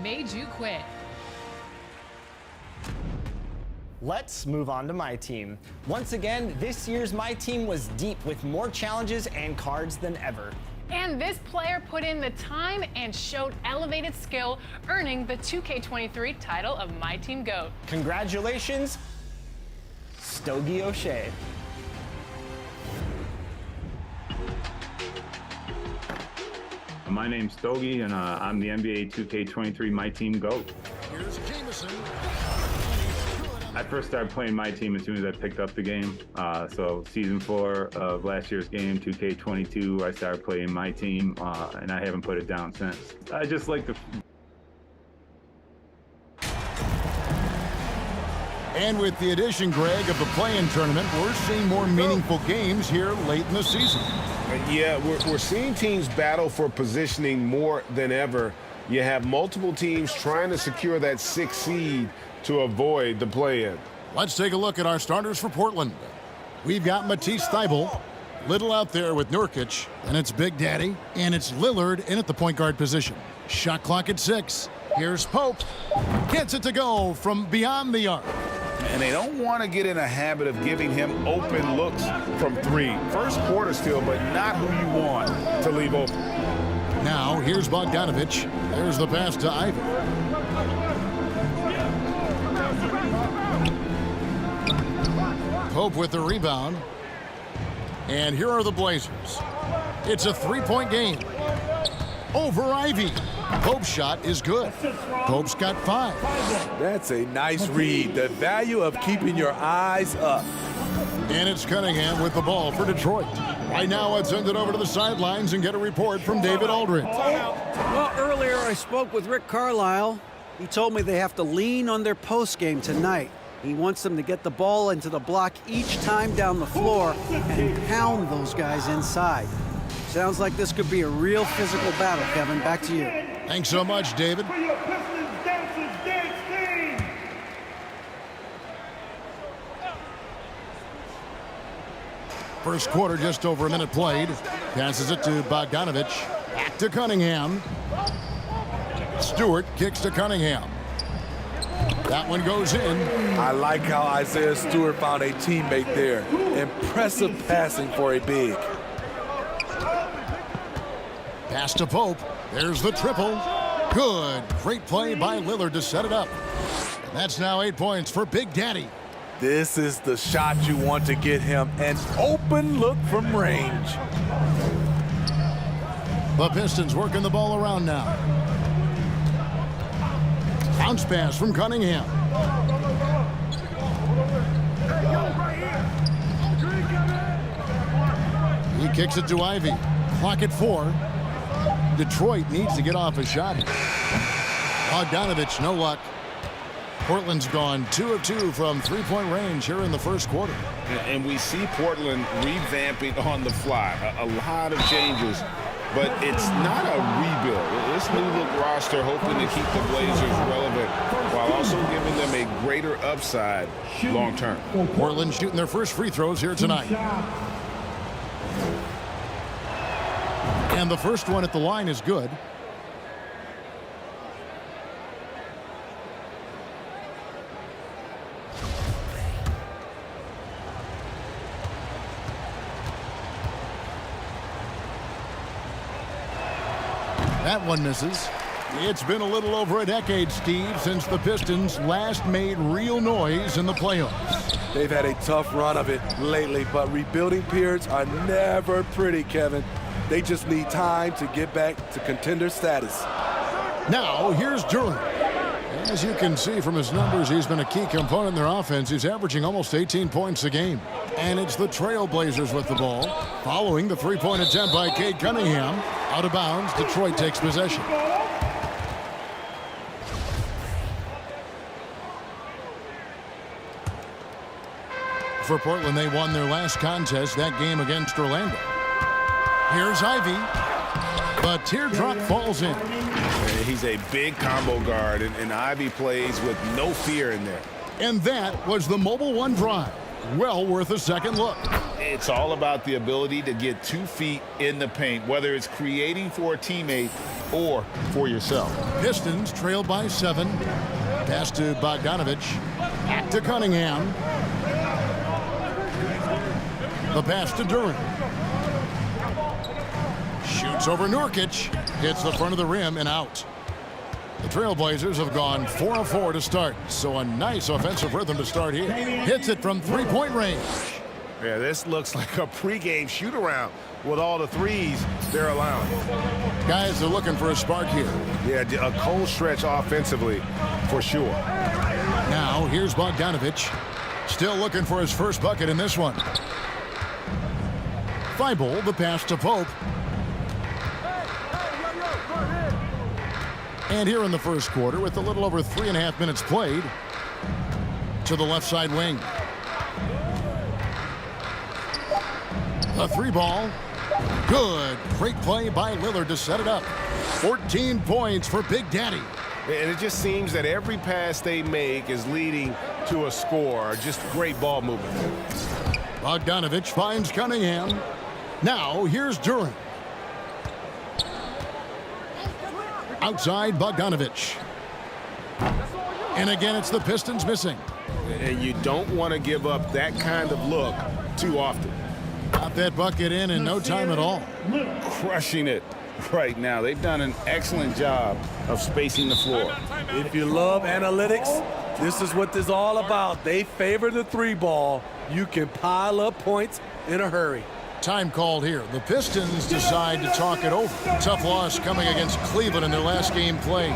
made you quit. Let's move on to My Team. Once again, this year's My Team was deep with more challenges and cards than ever. And this player put in the time and showed elevated skill, earning the 2K23 title of My Team GOAT. Congratulations, Stogie O'Shea. My name's Stogie, and I'm the NBA 2K23 My Team GOAT. Here's Jameson. I first started playing My Team as soon as I picked up the game. So season 4 of last year's game, 2K22, I started playing My Team, and I haven't put it down since. I just like the... And with the addition, Greg, of the play-in tournament, we're seeing more meaningful games here late in the season. Yeah, we're seeing teams battle for positioning more than ever. You have multiple teams trying to secure that 6th seed to avoid the play-in. Let's take a look at our starters for Portland. We've got Matisse Thybulle, Little out there with Nurkic, and it's Big Daddy, and it's Lillard in at the point guard position. Shot clock at 6. Here's Pope. Gets it to go from beyond the arc. And they don't want to get in a habit of giving him open looks from 3. First quarter still, but not who you want to leave open. Now, here's Bogdanovich. There's the pass to Ivy. Pope with the rebound. And here are the Blazers. It's a 3-point game. Over Ivy. Pope's shot is good. Pope's got 5. That's a nice read. The value of keeping your eyes up. And it's Cunningham with the ball for Detroit. Right now, let's send it over to the sidelines and get a report from David Aldridge. Well, earlier I spoke with Rick Carlisle. He told me they have to lean on their post game tonight. He wants them to get the ball into the block each time down the floor and pound those guys inside. Sounds like this could be a real physical battle, Kevin. Back to you. Thanks so much, David. First quarter, just over a minute played. Passes it to Bogdanovich. Back to Cunningham. Stewart kicks to Cunningham. That one goes in. I like how Isaiah Stewart found a teammate there. Impressive passing for a big. Pass to Pope. There's the triple. Good. Great play by Lillard to set it up. And that's now 8 points for Big Daddy. This is the shot you want to get him. An open look from range. The Pistons working the ball around now. Bounce pass from Cunningham. He kicks it to Ivy. Clock at 4. Detroit needs to get off a shot here. Bogdanovich, no luck. Portland's gone 2 of 2 from 3-point range here in the first quarter. And we see Portland revamping on the fly. A lot of changes, but it's not a rebuild. This new look roster hoping to keep the Blazers relevant while also giving them a greater upside long term. Portland shooting their first free throws here tonight. And the first one at the line is good. That one misses. It's been a little over a decade, Steve, since the Pistons last made real noise in the playoffs. They've had a tough run of it lately, but rebuilding periods are never pretty, Kevin. They just need time to get back to contender status. Now, here's Durant. As you can see from his numbers, he's been a key component in their offense. He's averaging almost 18 points a game. And it's the Trailblazers with the ball. Following the three-point attempt by Cade Cunningham. Out of bounds, Detroit takes possession. For Portland, they won their last contest, that game against Orlando. Here's Ivy. The teardrop falls in. He's a big combo guard, and Ivy plays with no fear in there. And that was the Mobile One drive. Well worth a second look. It's all about the ability to get 2 feet in the paint, whether it's creating for a teammate or for yourself. Pistons trail by 7. Pass to Bogdanovich. Back to Cunningham. The pass to Duran. Shoots over Nurkic. Hits the front of the rim and out. The Trailblazers have gone 4 of 4 to start, so a nice offensive rhythm to start here. Hits it from 3-point range. Yeah, this looks like a pregame shoot-around with all the threes they're allowing. Guys are looking for a spark here. Yeah, a cold stretch offensively for sure. Now, here's Bogdanovich. Still looking for his first bucket in this one. Thibault, the pass to Pope. And here in the first quarter, with a little over 3.5 minutes played, to the left side wing. The 3-ball. Good. Great play by Lillard to set it up. 14 points for Big Daddy. And it just seems that every pass they make is leading to a score. Just great ball movement. Bogdanovich finds Cunningham. Now, here's Duran. Outside, Bogdanovich. And again, it's the Pistons missing. And you don't want to give up that kind of look too often. Got that bucket in no time at all. Crushing it right now. They've done an excellent job of spacing the floor. If you love analytics, this is what this is all about. They favor the 3-ball. You can pile up points in a hurry. Time called here. The Pistons decide to talk it over. Tough loss coming against Cleveland in their last game played.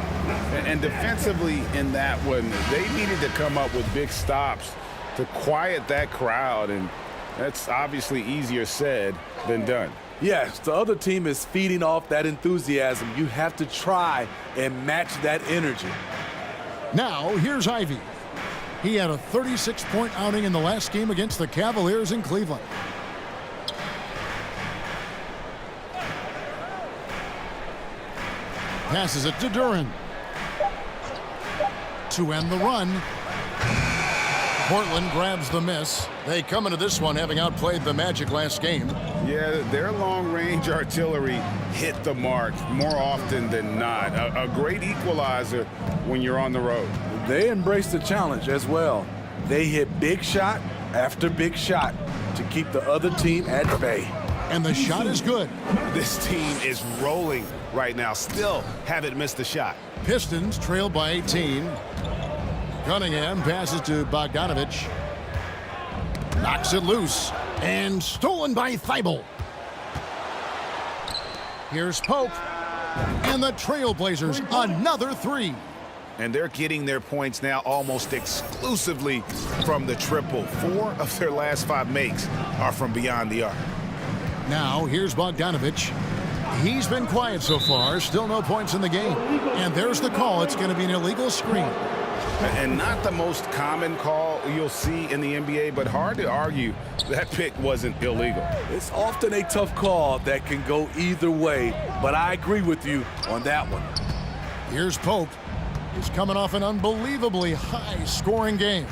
And defensively in that one, they needed to come up with big stops to quiet that crowd, and that's obviously easier said than done. Yes, the other team is feeding off that enthusiasm. You have to try and match that energy. Now, here's Ivy. He had a 36-point outing in the last game against the Cavaliers in Cleveland. Passes it to Duran. To end the run. Portland grabs the miss. They come into this one having outplayed the Magic last game. Yeah, their long-range artillery hit the mark more often than not. A great equalizer when you're on the road. They embrace the challenge as well. They hit big shot after big shot to keep the other team at bay. And the shot is good. This team is rolling right now. Still haven't missed a shot. Pistons trail by 18. Cunningham passes to Bogdanovich. Knocks it loose. And stolen by Thibault. Here's Pope. And the Trailblazers, another 3. And they're getting their points now almost exclusively from the triple. 4 of their last 5 makes are from beyond the arc. Now, here's Bogdanovich. He's been quiet so far. Still no points in the game. And there's the call. It's going to be an illegal screen. And not the most common call you'll see in the NBA, but hard to argue that pick wasn't illegal. It's often a tough call that can go either way, but I agree with you on that one. Here's Pope. He's coming off an unbelievably high-scoring game.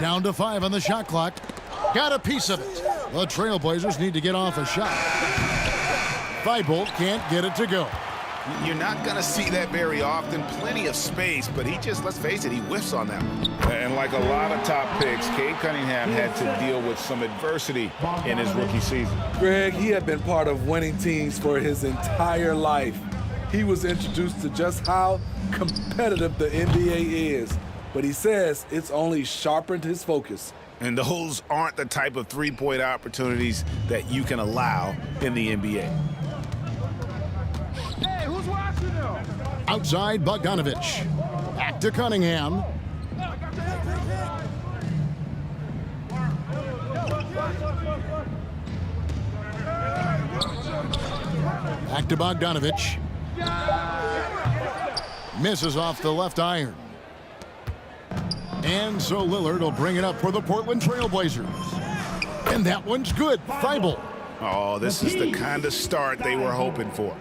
Down to 5 on the shot clock. Got a piece of it. The Trailblazers need to get off a shot. Thibault can't get it to go. You're not going to see that very often. Plenty of space, but he just, let's face it, he whiffs on that one. And like a lot of top picks, Cade Cunningham had to deal with some adversity in his rookie season. Greg, he had been part of winning teams for his entire life. He was introduced to just how competitive the NBA is. But he says it's only sharpened his focus. And those aren't the type of three-point opportunities that you can allow in the NBA. Hey, who's watching now? Outside, Bogdanovich. Back to Cunningham. Back to Bogdanovich. Misses off the left iron. And so Lillard will bring it up for the Portland Trailblazers. And that one's good. Thibault. Oh, this is the kind of start they were hoping for.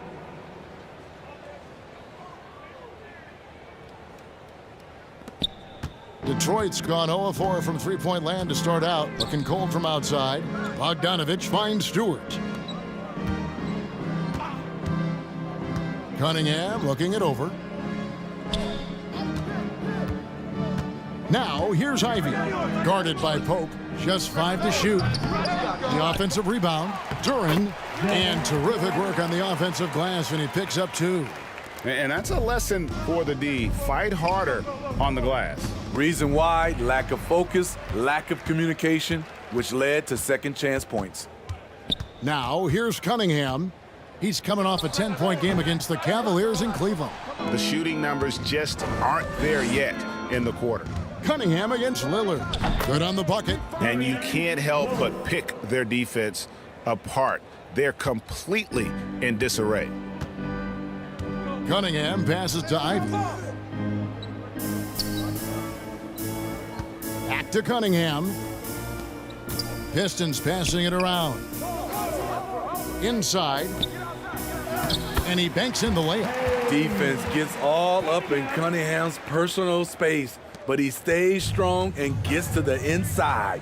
Detroit's gone 0-4 from three-point land to start out. Looking cold from outside. Bogdanovich finds Stewart. Cunningham looking it over. Now here's Ivy. Guarded by Pope. Just 5 to shoot. The offensive rebound. Duren. And terrific work on the offensive glass, and he picks up 2. And that's a lesson for the D. Fight harder on the glass. Reason why: lack of focus, lack of communication, which led to second chance points. Now here's Cunningham. He's coming off a 10-point game against the Cavaliers in Cleveland. The shooting numbers just aren't there yet in the quarter. Cunningham against Lillard. Good on the bucket. And you can't help but pick their defense apart. They're completely in disarray. Cunningham passes to Ivy. Back to Cunningham. Pistons passing it around. Inside. And he banks in the layup. Defense gets all up in Cunningham's personal space, but he stays strong and gets to the inside.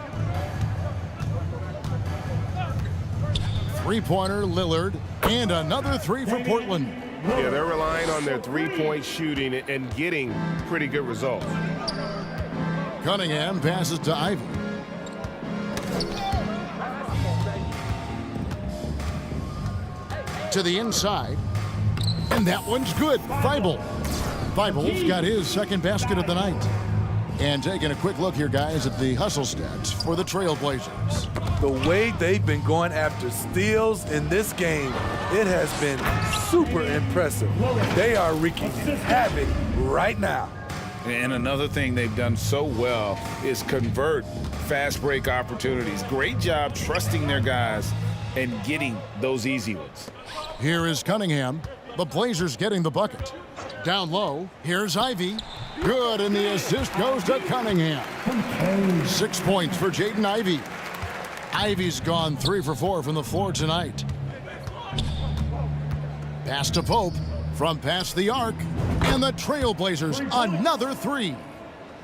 Three-pointer, Lillard, and another 3 for Portland. Yeah, they're relying on their three-point shooting and getting pretty good results. Cunningham passes to Ivy. To the inside. And that one's good. Thibault's got his second basket of the night. And taking a quick look here, guys, at the hustle stats for the Trailblazers. The way they've been going after steals in this game, it has been super impressive. They are wreaking havoc right now. And another thing they've done so well is convert fast break opportunities. Great job trusting their guys and getting those easy ones. Here is Cunningham. The Blazers getting the bucket. Down low, here's Ivy. Good, and the assist goes to Cunningham. 6 points for Jaden Ivey. Ivy's gone 3 for 4 from the floor tonight. Pass to Pope from past the arc, and the Trailblazers another 3.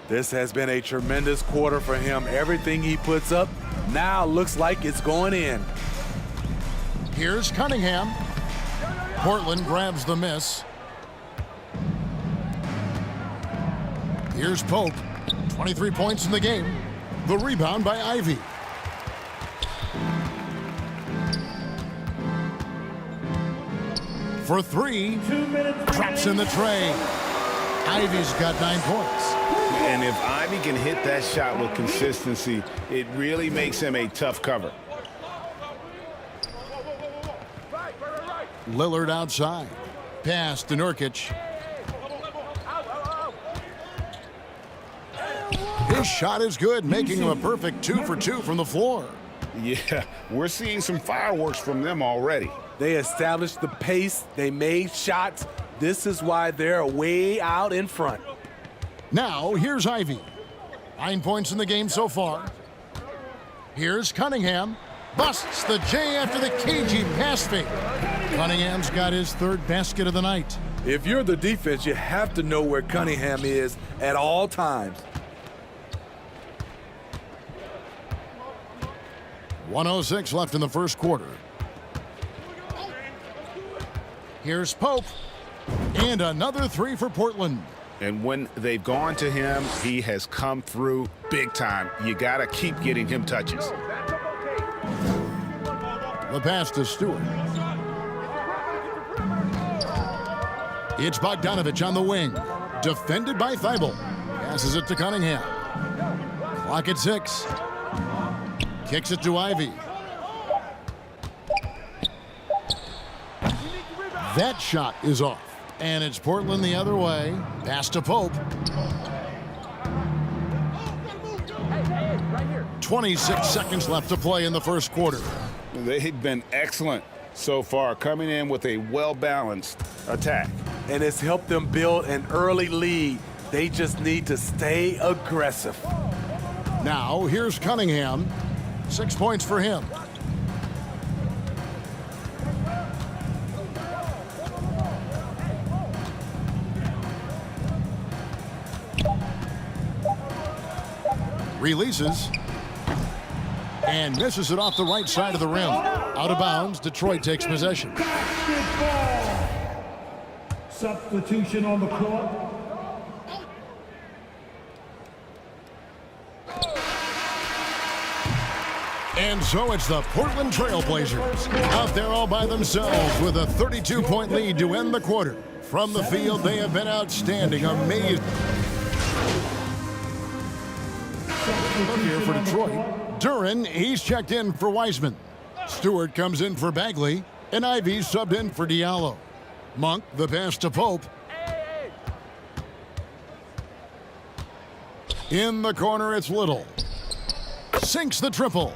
This has been a tremendous quarter for him. Everything he puts up now looks like it's going in. Here's Cunningham. Portland grabs the miss. Here's Pope. 23 points in the game. The rebound by Ivy. For 3. Drops in the tray. Ivy's got 9 points. And if Ivy can hit that shot with consistency, it really makes him a tough cover. Lillard outside. Pass to Nurkic. His shot is good, making him a perfect 2 for 2 from the floor. Yeah, we're seeing some fireworks from them already. They established the pace. They made shots. This is why they're way out in front. Now, here's Ivy. 9 points in the game so far. Here's Cunningham. Busts the J after the cagey pass fake. Cunningham's got his 3rd basket of the night. If you're the defense, you have to know where Cunningham is at all times. 1:06 left in the first quarter. Here's Pope. And another 3 for Portland. And when they've gone to him, he has come through big time. You got to keep getting him touches. The pass to Stewart. It's Bogdanovich on the wing. Defended by Thibault. Passes it to Cunningham. Clock at 6. Kicks it to Ivy. That shot is off. And it's Portland the other way. Pass to Pope. 26 seconds left to play in the first quarter. They've been excellent so far, coming in with a well-balanced attack. And it's helped them build an early lead. They just need to stay aggressive. Now, here's Cunningham. 6 points for him. Releases. And misses it off the right side of the rim. Out of bounds, Detroit takes possession. Basketball. Substitution on the court. And so it's the Portland Trail Blazers out there all by themselves with a 32-point lead to end the quarter. From the field, they have been outstanding, amazing. Look here for Detroit. Duran, he's checked in for Wiseman. Stewart comes in for Bagley, and Ivy subbed in for Diallo. Monk, the pass to Pope. In the corner, it's Little. Sinks the triple.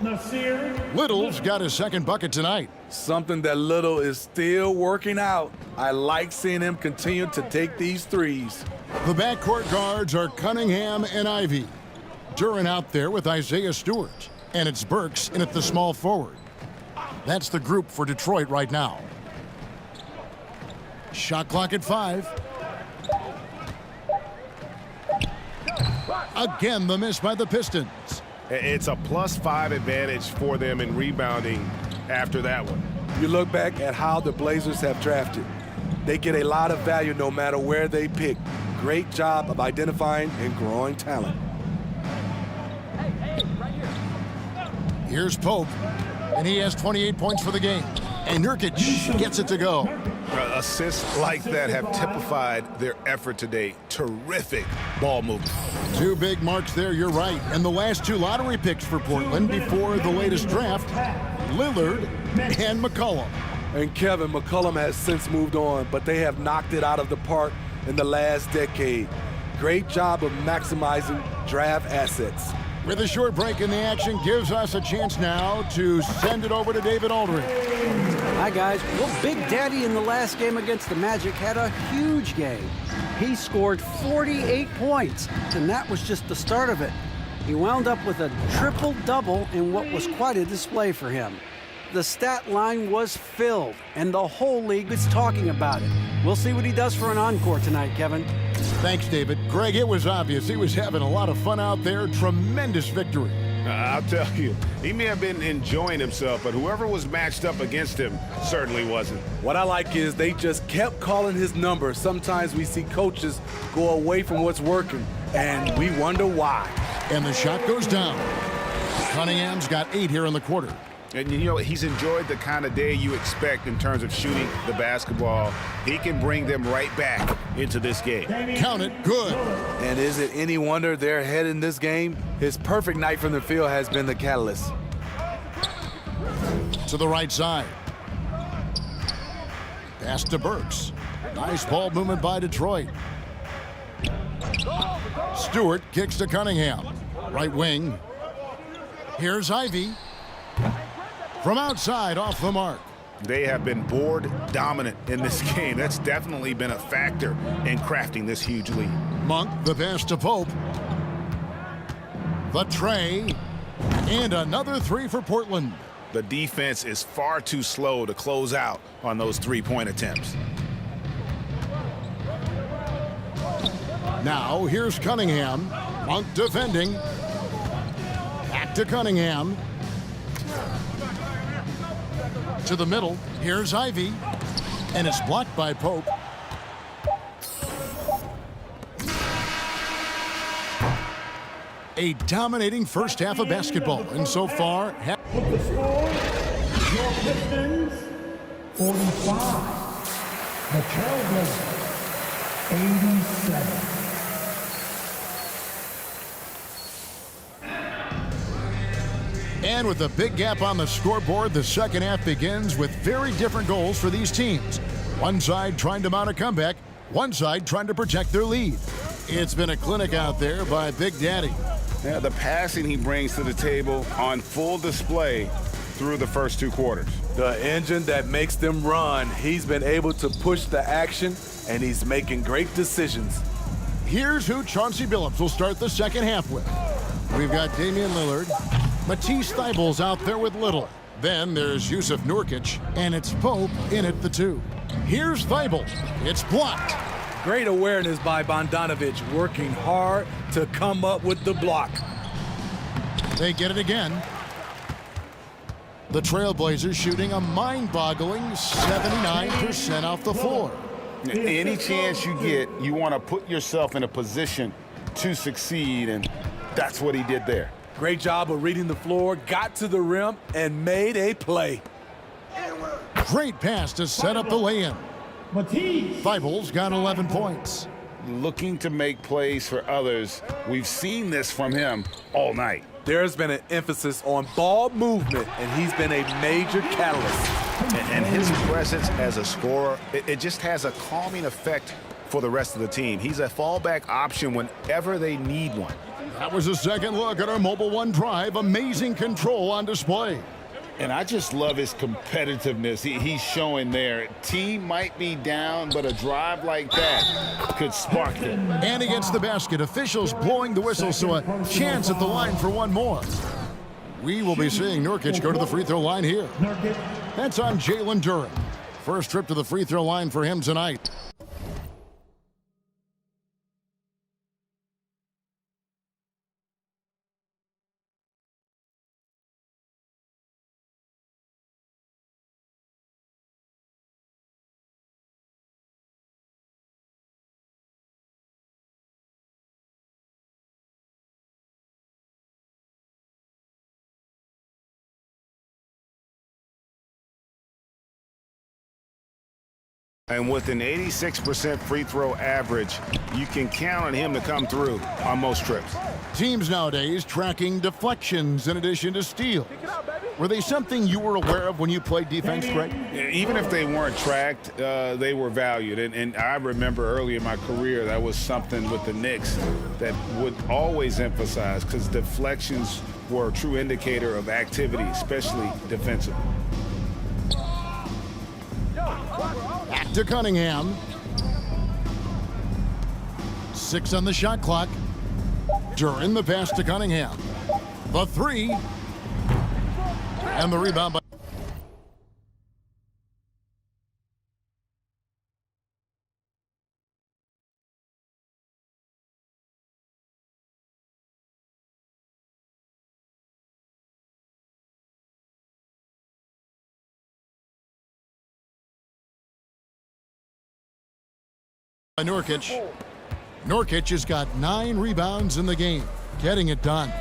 Little's got his second bucket tonight. Something that Little is still working out. I like seeing him continue to take these threes. The backcourt guards are Cunningham and Ivy. Duran out there with Isaiah Stewart. And it's Burks in at the small forward. That's the group for Detroit right now. Shot clock at 5. Again, the miss by the Pistons. It's a +5 advantage for them in rebounding after that one. You look back at how the Blazers have drafted. They get a lot of value no matter where they pick. Great job of identifying and growing talent. Here's Pope, and he has 28 points for the game. And Nurkic gets it to go. Assists like that have typified their effort today. Terrific ball movement. 2 big marks there, you're right. And the last 2 lottery picks for Portland before the latest draft, Lillard and McCollum. And Kevin, McCollum has since moved on, but they have knocked it out of the park in the last decade. Great job of maximizing draft assets. With a short break in the action, gives us a chance now to send it over to David Aldridge. Hi, guys. Well, Big Daddy in the last game against the Magic had a huge game. He scored 48 points, and that was just the start of it. He wound up with a triple-double in what was quite a display for him. The stat line was filled, and the whole league was talking about it. We'll see what he does for an encore tonight, Kevin. Thanks, David. Greg, it was obvious he was having a lot of fun out there. Tremendous victory. I'll tell you, he may have been enjoying himself, but whoever was matched up against him certainly wasn't. What I like is they just kept calling his number. Sometimes we see coaches go away from what's working, and we wonder why. And the shot goes down. Cunningham's got 8 here in the quarter. And, you know, he's enjoyed the kind of day you expect in terms of shooting the basketball. He can bring them right back into this game. Count it, good. And is it any wonder they're ahead in this game? His perfect night from the field has been the catalyst. To the right side. Pass to Burks. Nice ball movement by Detroit. Stewart kicks to Cunningham. Right wing. Here's Ivy. From outside, off the mark. They have been board dominant in this game. That's definitely been a factor in crafting this huge lead. Monk, the pass to Pope. The tray. And another 3 for Portland. The defense is far too slow to close out on those 3-point attempts. Now, here's Cunningham. Monk defending. Back to Cunningham. To the middle, here's Ivy, and it's blocked by Pope. A dominating first half of basketball, and so far... With the score, your Pistons, 45. The Trailblazers, 87. And with a big gap on the scoreboard, the second half begins with very different goals for these teams. One side trying to mount a comeback, one side trying to protect their lead. It's been a clinic out there by Big Daddy. Yeah, the passing he brings to the table on full display through the first 2 quarters. The engine that makes them run. He's been able to push the action, and he's making great decisions. Here's who Chauncey Billups will start the second half with. We've got Damian Lillard. Matisse Thybulle's out there with Little. Then there's Yusuf Nurkic, and it's Pope in at the 2. Here's Thybulle. It's blocked. Great awareness by Bogdanovic, working hard to come up with the block. They get it again. The Trailblazers shooting a mind-boggling 79% off the floor. Any chance you get, you want to put yourself in a position to succeed, and that's what he did there. Great job of reading the floor, got to the rim, and made a play. Great pass to set up the lay-in. Thibault's got 11 points. Looking to make plays for others. We've seen this from him all night. There's been an emphasis on ball movement, and he's been a major catalyst. And his presence as a scorer, it just has a calming effect for the rest of the team. He's a fallback option whenever they need one. That was a second look at our Mobile One drive. Amazing control on display. And I just love his competitiveness he's showing there. Team might be down, but a drive like that could spark them. And he gets the basket. Officials blowing the whistle, so a chance at the line for one more. We will be seeing Nurkic go to the free throw line here. That's on Jalen Duren. First trip to the free throw line for him tonight. And with an 86% free throw average, you can count on him to come through on most trips. Teams nowadays tracking deflections in addition to steals. Were they something you were aware of when you played defense, Greg? Even if they weren't tracked, they were valued. And I remember early in my career, that was something with the Knicks that would always emphasize, because deflections were a true indicator of activity, especially defensively. Back to Cunningham. 6 on the shot clock. Duren, the pass to Cunningham. The three. And the rebound by Nurkic. Nurkic has got 9 rebounds in the game, getting it done.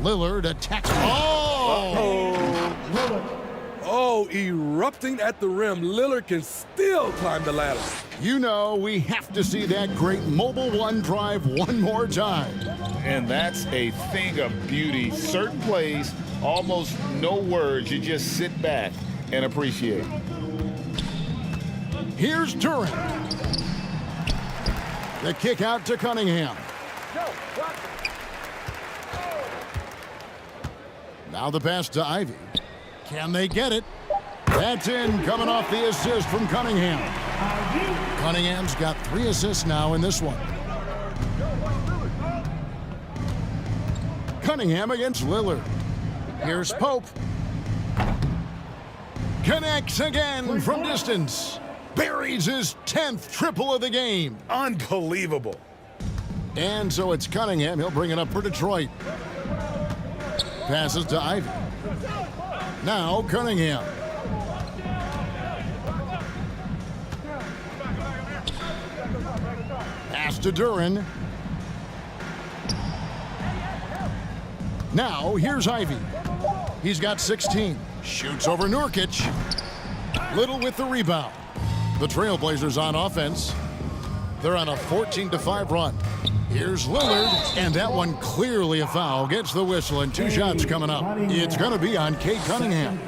Lillard attacks. Oh, erupting at the rim. Lillard can still climb the ladder. You know, we have to see that great Mobile One drive one more time. And that's a thing of beauty. Certain plays, almost no words. You just sit back and appreciate. Here's Duren. The kick out to Cunningham. Now the pass to Ivy. Can they get it? That's in, coming off the assist from Cunningham. Cunningham's got 3 assists now in this one. Cunningham against Lillard. Here's Pope. Connects again from distance. Buries his 10th triple of the game. Unbelievable. And so it's Cunningham. He'll bring it up for Detroit. Passes to Ivy. Now Cunningham. Pass to Duren. Now here's Ivy. He's got 16. Shoots over Nurkic. Little with the rebound. The Trailblazers on offense. They're on a 14-5 run. Here's Lillard, and that one clearly a foul. Gets the whistle, and 2 shots coming up. It's going to be on Cade Cunningham.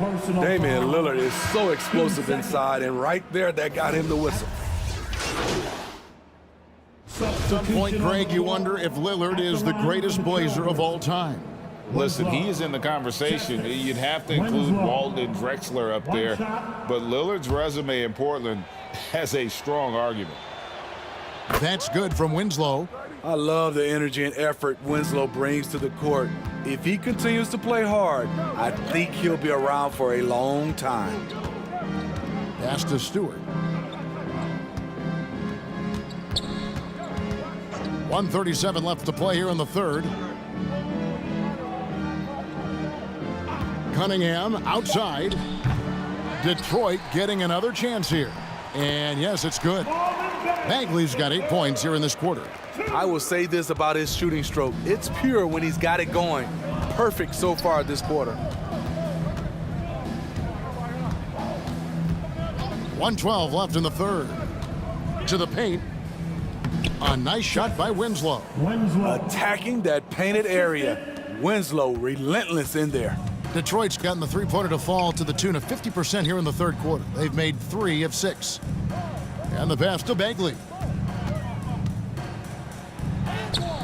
Damian Lillard is so explosive inside, and right there, that got him the whistle. At some point, Greg, you wonder if Lillard is the greatest Blazer of all time. Listen, he is in the conversation. You'd have to include Walton Drexler up there, but Lillard's resume in Portland has a strong argument. That's good from Winslow. I love the energy and effort Winslow brings to the court. If he continues to play hard, I think he'll be around for a long time. Pass to Stewart. 1:37 left to play here in the third. Cunningham outside. Detroit getting another chance here. And yes, it's good. Bagley's got 8 points here in this quarter. I will say this about his shooting stroke. It's pure when he's got it going. Perfect so far this quarter. 1:12 left in the third. To the paint. A nice shot by Winslow. Attacking that painted area. Winslow relentless in there. Detroit's gotten the three-pointer to fall to the tune of 50% here in the third quarter. They've made 3 of 6. And the pass to Bagley.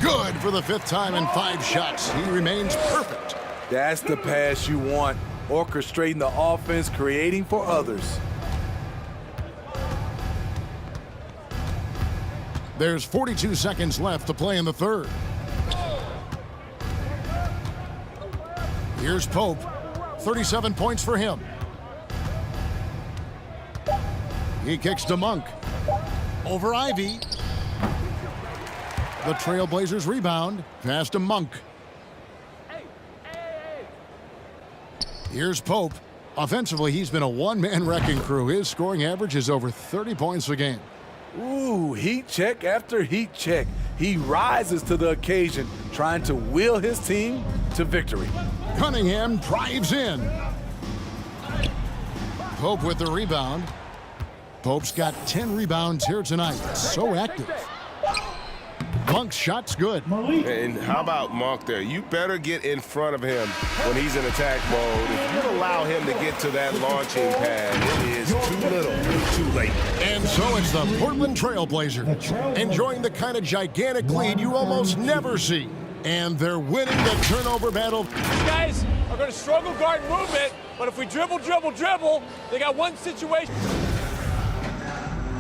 Good for the 5th time in 5 shots. He remains perfect. That's the pass you want. Orchestrating the offense, creating for others. There's 42 seconds left to play in the third. Here's Pope. 37 points for him. He kicks to Monk. Over Ivy. The Trailblazers rebound. Pass to Monk. Here's Pope. Offensively, he's been a one-man wrecking crew. His scoring average is over 30 points a game. Ooh, heat check after heat check. He rises to the occasion, trying to will his team to victory. Cunningham drives in. Pope with the rebound. Pope's got 10 rebounds here tonight. So active. Monk's shot's good. And how about Monk there? You better get in front of him when he's in attack mode. If you allow him to get to that launching pad, it is too little, too late. And so it's the Portland Trailblazers enjoying the kind of gigantic lead you almost never see. And they're winning the turnover battle. These guys are going to struggle guarding movement, but if we dribble, they got one situation.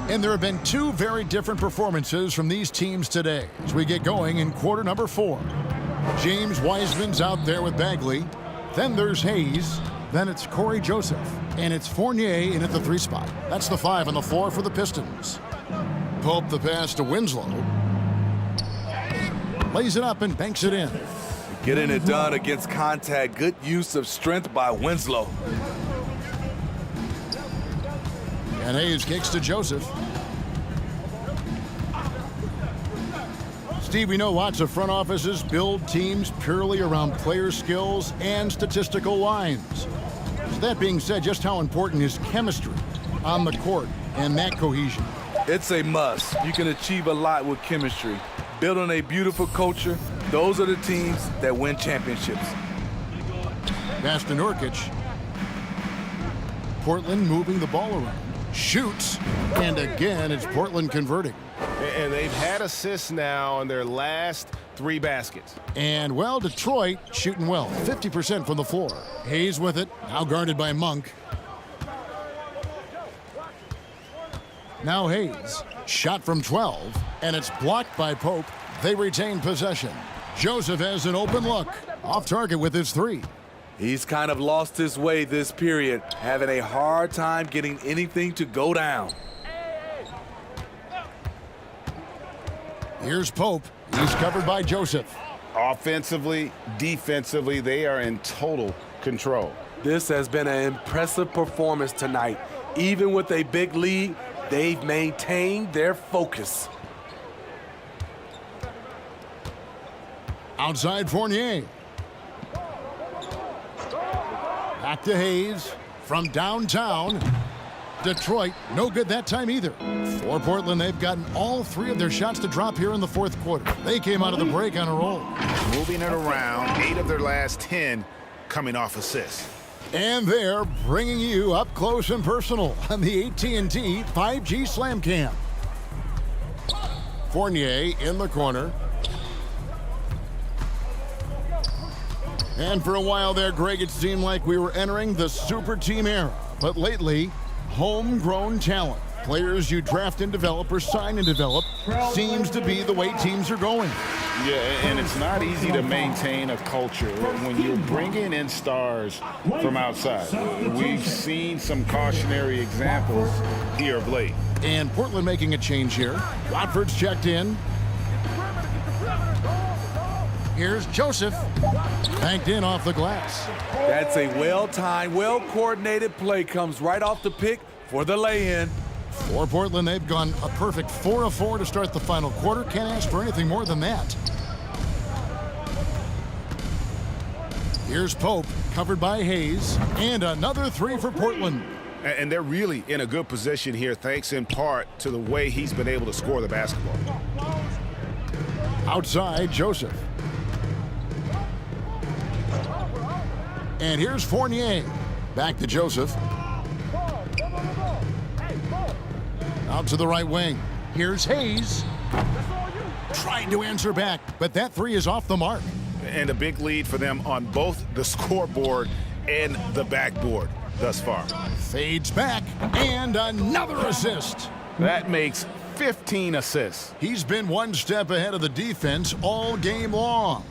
And there have been 2 very different performances from these teams today as we get going in quarter number 4. James Wiseman's out there with Bagley. Then there's Hayes. Then it's Corey Joseph. And it's Fournier in at the 3 spot. That's the 5 on the floor for the Pistons. Pope the pass to Winslow. Lays it up and banks it in. Getting it done against contact. Good use of strength by Winslow. And Hayes kicks to Joseph. Steve, we know lots of front offices build teams purely around player skills and statistical lines. So that being said, just how important is chemistry on the court and that cohesion? It's a must. You can achieve a lot with chemistry. Building a beautiful culture, those are the teams that win championships. Pass to Nurkic. Portland moving the ball around. Shoots, and again, it's Portland converting. And they've had assists now on their last 3 baskets. And, well, Detroit shooting well, 50% from the floor. Hayes with it, now guarded by Monk. Now Hayes, shot from 12, and it's blocked by Pope. They retain possession. Joseph has an open look, off target with his 3. He's kind of lost his way this period, having a hard time getting anything to go down. Here's Pope. He's covered by Joseph. Offensively, defensively, they are in total control. This has been an impressive performance tonight. Even with a big lead, they've maintained their focus. Outside Fournier. Back to Hayes from downtown. Detroit, no good that time either. For Portland, they've gotten all 3 of their shots to drop here in the 4th quarter. They came out of the break on a roll. Moving it around, 8 of their last 10 coming off assists. And they're bringing you up close and personal on the AT&T 5G Slam Cam. Fournier in the corner. And for a while there, Greg, it seemed like we were entering the super team era. But lately, homegrown talent, players you draft and develop or sign and develop, seems to be the way teams are going. Yeah, and it's not easy to maintain a culture when you're bringing in stars from outside. We've seen some cautionary examples here of late. And Portland making a change here. Watford's checked in. Here's Joseph. Banked in off the glass. That's a well-timed, well-coordinated play. Comes right off the pick for the lay-in. For Portland, they've gone a perfect 4 of 4 to start the final quarter. Can't ask for anything more than that. Here's Pope, covered by Hayes, and another 3 for Portland. And they're really in a good position here, thanks in part to the way he's been able to score the basketball. Outside, Joseph. And here's Fournier. Back to Joseph. Out to the right wing. Here's Hayes. Trying to answer back, but that 3 is off the mark. And a big lead for them on both the scoreboard and the backboard thus far. Fades back, and another assist. That makes 15 assists. He's been one step ahead of the defense all game long.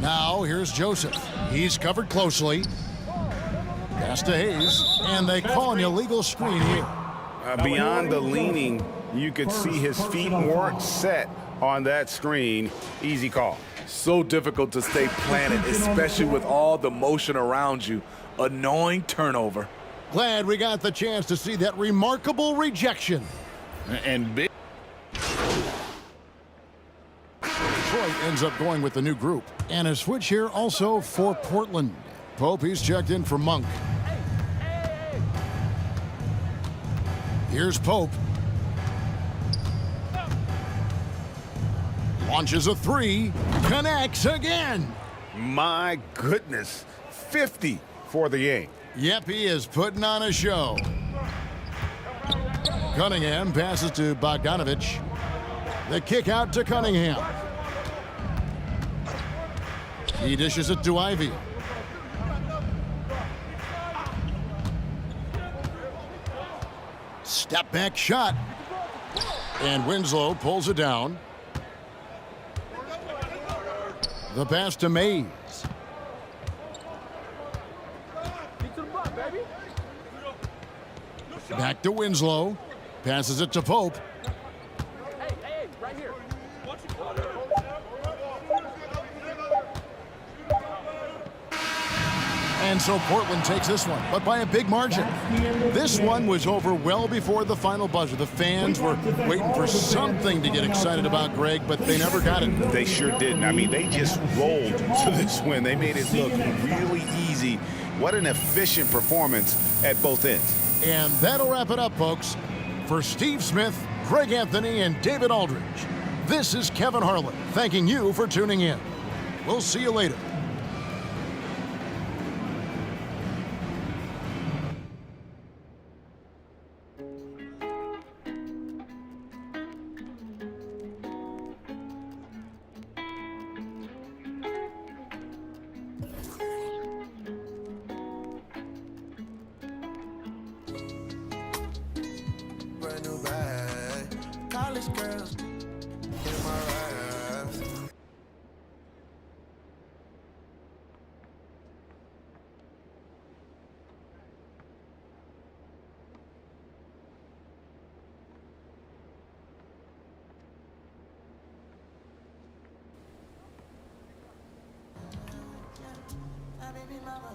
Now here's Joseph. He's covered closely. Pass to Hayes, and they call an illegal screen here. Beyond the leaning, you could see his feet weren't set on that screen. Easy call. So difficult to stay planted, especially with all the motion around you. Annoying turnover. Glad we got the chance to see that remarkable rejection. And big. Detroit ends up going with the new group. And a switch here also for Portland. Pope, he's checked in for Monk. Here's Pope. Launches a 3, connects again. My goodness, 50 for the game. Yep, he is putting on a show. Cunningham passes to Bogdanovich. The kick out to Cunningham. He dishes it to Ivy. Step back shot. And Winslow pulls it down. The pass to Mays. Back to Winslow. Passes it to Pope. Hey, right here. And so Portland takes this one, but by a big margin. This one was over well before the final buzzer. The fans were waiting for something to get excited about, Greg, but they never got it. They sure didn't. I mean, they just rolled to this win. They made it look really easy. What an efficient performance at both ends. And that'll wrap it up, folks. For Steve Smith, Greg Anthony, and David Aldridge, this is Kevin Harlan thanking you for tuning in. We'll see you later. Brand new bag. College girls in my raps. My baby mama